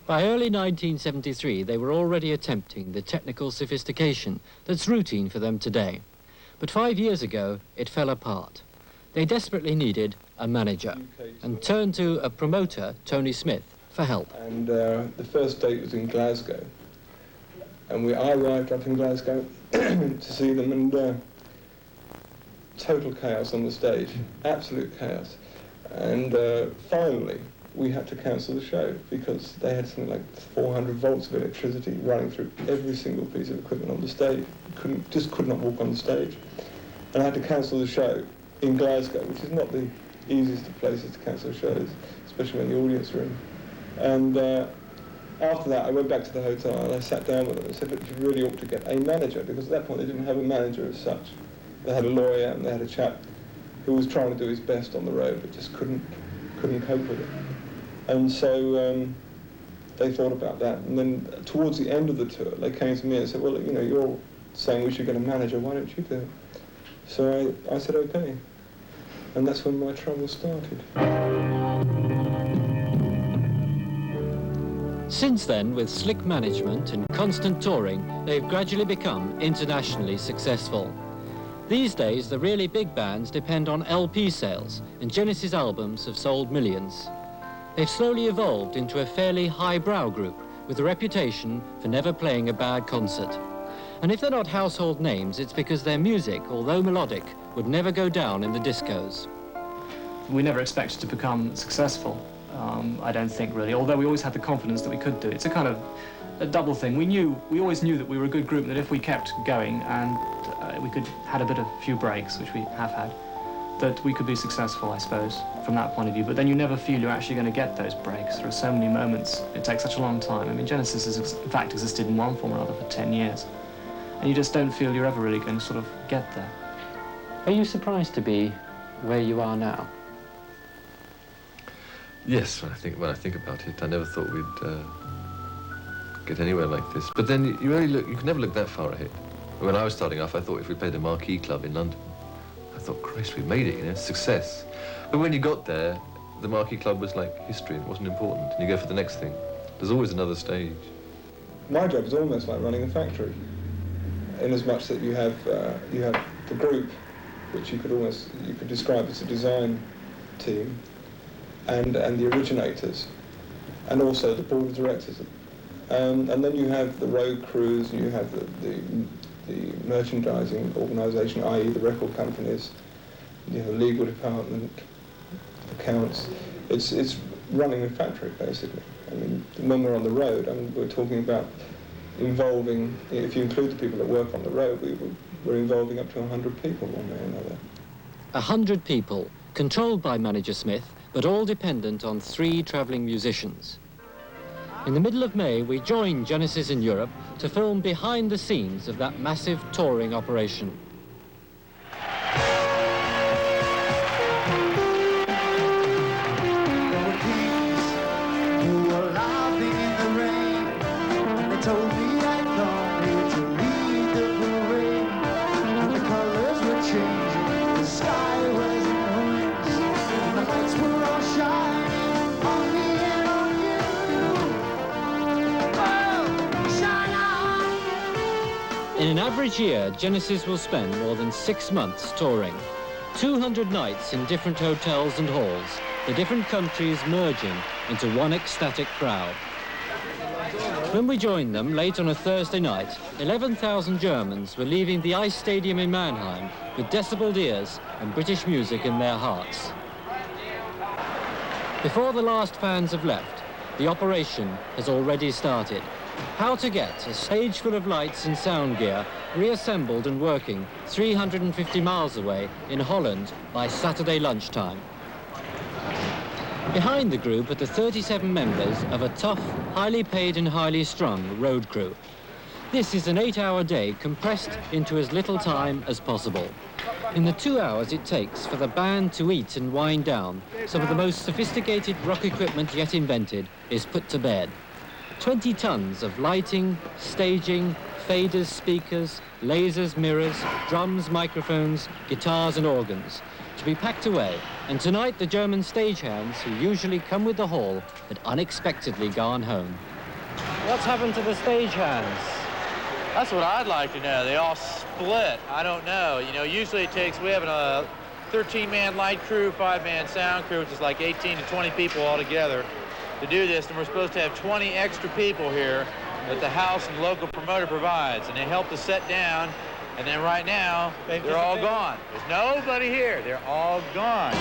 By early 1973, they were already attempting the technical sophistication that's routine for them today. But 5 years ago, it fell apart. They desperately needed a manager and turned to a promoter, Tony Smith, for help. And the first date was in Glasgow. And I arrived up in Glasgow to see them, and total chaos on the stage, absolute chaos. And finally, we had to cancel the show because they had something like 400 volts of electricity running through every single piece of equipment on the stage. Just could not walk on the stage. And I had to cancel the show in Glasgow, which is not the easiest of places to cancel shows, especially when the audience are in. And after that, I went back to the hotel and I sat down with them and said, look, you really ought to get a manager, because at that point they didn't have a manager as such. They had a lawyer and they had a chap who was trying to do his best on the road but just couldn't cope with it. And so they thought about that. And then towards the end of the tour, they came to me and said, well, you know, you're saying we should get a manager, why don't you do it? So I said, okay. And that's when my trouble started. Since then, with slick management and constant touring, they've gradually become internationally successful. These days, the really big bands depend on LP sales, and Genesis albums have sold millions. They've slowly evolved into a fairly highbrow group with a reputation for never playing a bad concert. And if they're not household names, it's because their music, although melodic, would never go down in the discos. We never expected to become successful, I don't think, really, although we always had the confidence that we could do it. It's a kind of a double thing. We always knew that we were a good group, and that if we kept going and we had a few breaks, which we have had, that we could be successful, I suppose, from that point of view. But then you never feel you're actually going to get those breaks. There are so many moments. It takes such a long time. I mean, Genesis has, in fact, existed in one form or other for 10 years. And you just don't feel you're ever really going to sort of get there. Are you surprised to be where you are now? Yes, when I think about it, I never thought we'd get anywhere like this. But then you can never look that far ahead. When I was starting off, I thought if we played a marquee club in London, I thought, Christ, we made it, you know, success. But when you got there, the marquee club was like history, it wasn't important, and you go for the next thing. There's always another stage. My job is almost like running a factory, in as much that you have the group, which you could describe as a design team, and the originators, and also the board of directors. And then you have the road crews, and you have the merchandising organisation, i.e. the record companies, you have the legal department, accounts. It's running a factory, basically. I mean, when we're on the road, I mean, we're talking about involving, if you include the people that work on the road, we're involving up to 100 people one way or another. 100 people, controlled by manager Smith, but all dependent on 3 travelling musicians. In the middle of May, we joined Genesis in Europe to film behind the scenes of that massive touring operation. In an average year, Genesis will spend more than 6 months touring. 200 nights in different hotels and halls, the different countries merging into one ecstatic crowd. When we joined them late on a Thursday night, 11,000 Germans were leaving the Ice Stadium in Mannheim with decibeled ears and British music in their hearts. Before the last fans have left, the operation has already started. How to get a stage full of lights and sound gear reassembled and working 350 miles away in Holland by Saturday lunchtime. Behind the group are the 37 members of a tough, highly paid and highly strung road crew. This is an 8-hour day compressed into as little time as possible. In the 2 hours it takes for the band to eat and wind down, some of the most sophisticated rock equipment yet invented is put to bed. 20 tons of lighting, staging, faders, speakers, lasers, mirrors, drums, microphones, guitars and organs to be packed away. And tonight the German stagehands, who usually come with the hall, had unexpectedly gone home. What's happened to the stagehands? That's what I'd like to know. They all split. I don't know. You know, usually it takes, we have a 13-man light crew, 5-man sound crew, which is like 18 to 20 people all together to do this, and we're supposed to have 20 extra people here that the house and local promoter provides, and they help us set down, and then right now, they're all gone. There's nobody here. They're all gone.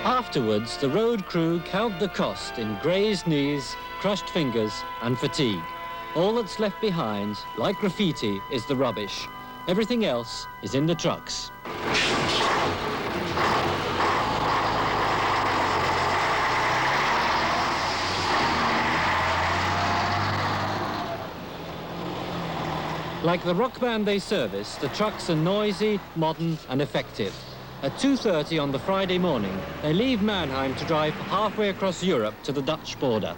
Afterwards, the road crew count the cost in grazed knees, crushed fingers and fatigue. All that's left behind, like graffiti, is the rubbish. Everything else is in the trucks. Like the rock band they service, the trucks are noisy, modern and effective. At 2:30 on the Friday morning, they leave Mannheim to drive halfway across Europe to the Dutch border.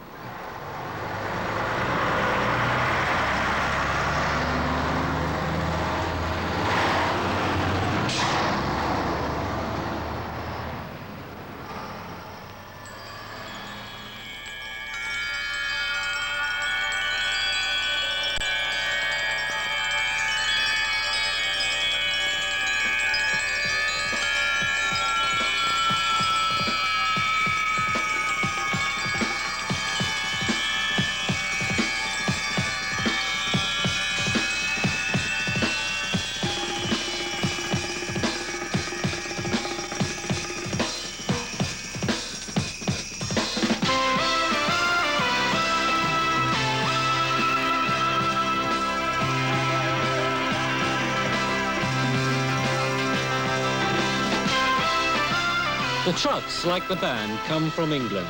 The trucks, like the band, come from England.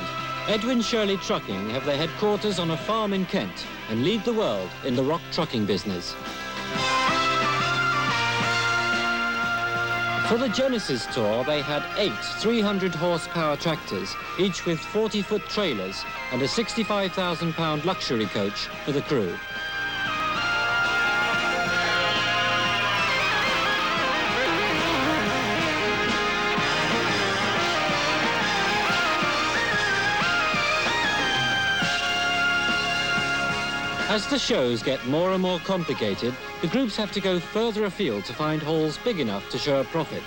Edwin Shirley Trucking have their headquarters on a farm in Kent and lead the world in the rock trucking business. For the Genesis tour, they had 8 300-horsepower tractors, each with 40-foot trailers and a £65,000 luxury coach for the crew. As the shows get more and more complicated, the groups have to go further afield to find halls big enough to show a profit.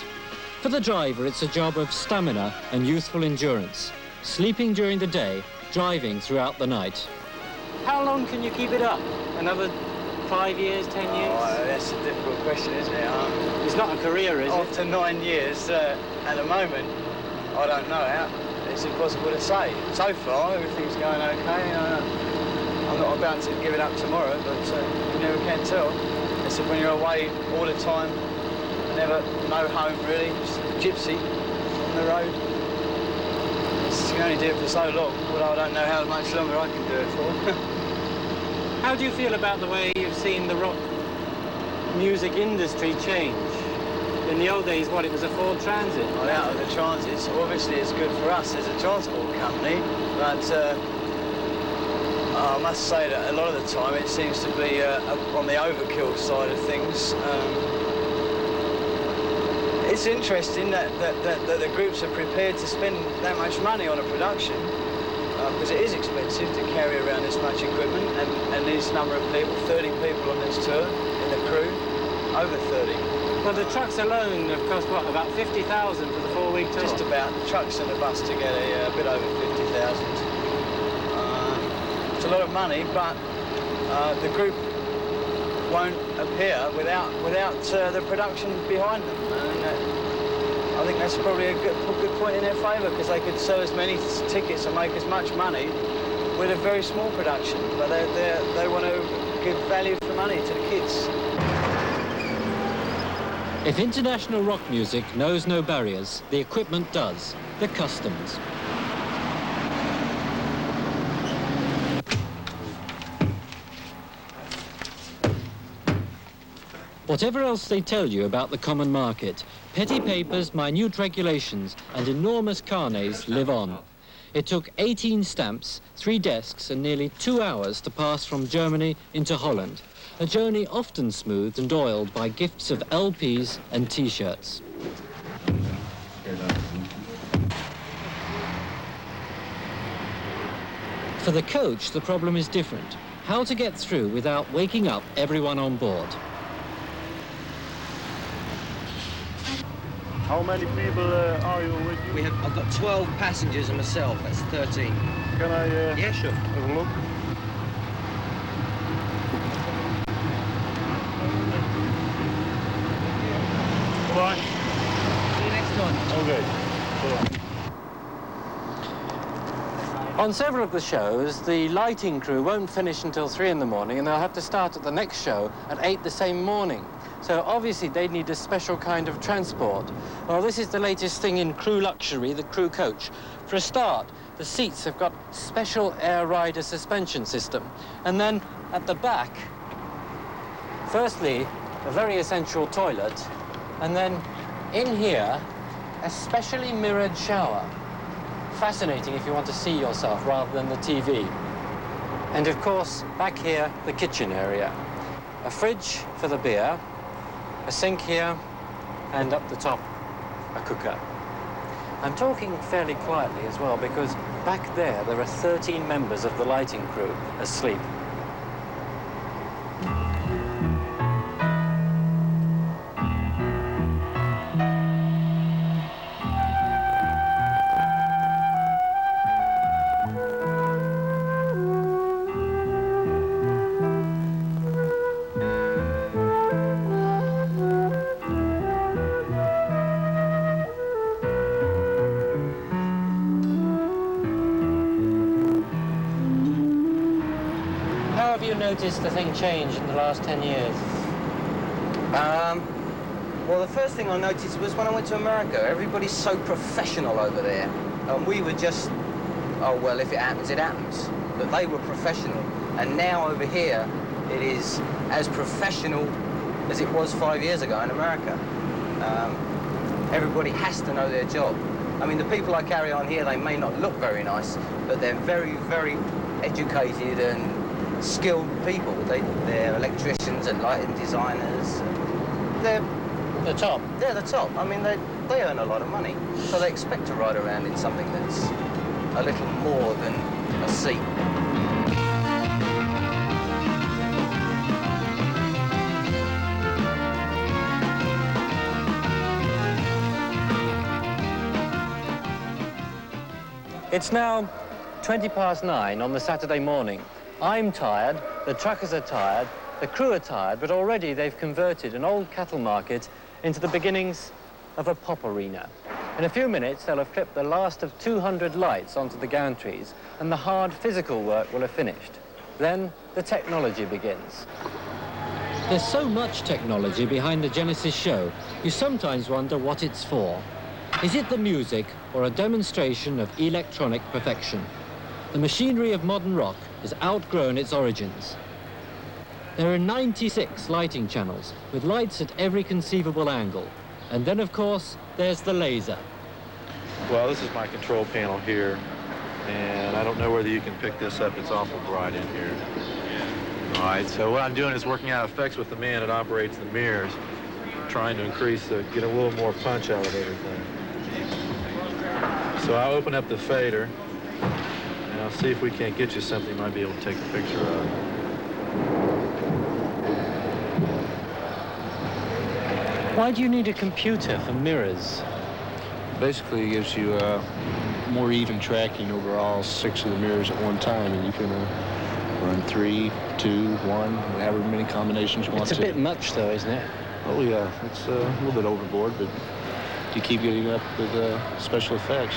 For the driver, it's a job of stamina and youthful endurance. Sleeping during the day, driving throughout the night. How long can you keep it up? Another 5 years, 10 years? Oh, that's a difficult question, isn't it? It's not a career, is it? After 9 years, at the moment, I don't know. It's impossible to say. So far, everything's going okay. I'm not about to give it up tomorrow, but you never can tell. It's when you're away all the time, never, no home really, just gypsy on the road. You can only do it for so long, although I don't know how much longer I can do it for. How do you feel about the way you've seen the rock music industry change? In the old days, it was a Ford Transit. Well, out of the transits, obviously it's good for us as a transport company, but I must say that a lot of the time it seems to be on the overkill side of things. It's interesting that the groups are prepared to spend that much money on a production, because it is expensive to carry around this much equipment, and this number of people, 30 people on this tour, in the crew, over 30. Well, the trucks alone have cost, what, about 50,000 for the 4-week tour? Just about. The trucks and the bus together, yeah, a bit over 50,000. It's a lot of money, but the group won't appear without the production behind them. And I think that's probably a good point in their favour, because they could sell as many tickets and make as much money with a very small production. But they want to give value for money to the kids. If international rock music knows no barriers, the equipment does, the customs. Whatever else they tell you about the common market, petty papers, minute regulations and enormous carnets live on. It took 18 stamps, 3 desks and nearly 2 hours to pass from Germany into Holland, a journey often smoothed and oiled by gifts of LPs and T-shirts. For the coach, the problem is different. How to get through without waking up everyone on board. How many people are you with you? I've got 12 passengers and myself, that's 13. Can I yeah, sure. Have a look? Bye. See you next time. Okay. Bye. On several of the shows, the lighting crew won't finish until 3 in the morning, and they'll have to start at the next show at 8 the same morning. So obviously they need a special kind of transport. Well, this is the latest thing in crew luxury, the crew coach. For a start, the seats have got special air rider suspension system. And then at the back, firstly, a very essential toilet, and then in here, a specially mirrored shower. Fascinating if you want to see yourself rather than the TV. And of course, back here, the kitchen area. A fridge for the beer, a sink here, and up the top, a cooker. I'm talking fairly quietly as well because back there are 13 members of the lighting crew asleep. Noticed the thing change in the last 10 years? Well, the first thing I noticed was when I went to America. Everybody's so professional over there. And we were just, oh, well, if it happens, it happens. But they were professional. And now over here, it is as professional as it was 5 years ago in America. Everybody has to know their job. I mean, the people I carry on here, they may not look very nice, but they're very, very educated and skilled people. They're electricians and lighting designers. They're the top. They're the top. I mean, they earn a lot of money, so they expect to ride around in something that's a little more than a seat. It's now 9:20 on the Saturday morning. I'm tired, the truckers are tired, the crew are tired, but already they've converted an old cattle market into the beginnings of a pop arena. In a few minutes, they'll have clipped the last of 200 lights onto the gantries, and the hard physical work will have finished. Then the technology begins. There's so much technology behind the Genesis show, you sometimes wonder what it's for. Is it the music or a demonstration of electronic perfection? The machinery of modern rock has outgrown its origins. There are 96 lighting channels with lights at every conceivable angle. And then, of course, there's the laser. Well, this is my control panel here, and I don't know whether you can pick this up. It's awful bright in here. All right, so what I'm doing is working out effects with the man that operates the mirrors, trying to get a little more punch out of everything. So I'll open up the fader, and I'll see if we can't get you something you might be able to take a picture of. Why do you need a computer for mirrors? Basically, it gives you more even tracking over all 6 of the mirrors at one time, and you can run 3, 2, 1, however many combinations you want to. It's a bit much, though, isn't it? Oh, yeah. It's a little bit overboard, but you keep getting up with special effects.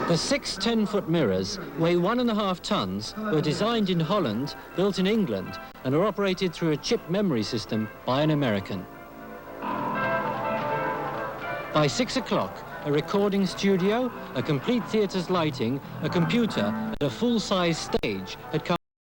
The 6 10-foot mirrors weigh 1.5 tons, were designed in Holland, built in England, and are operated through a chip memory system by an American. By 6 o'clock, a recording studio, a complete theatre's lighting, a computer, and a full-size stage had come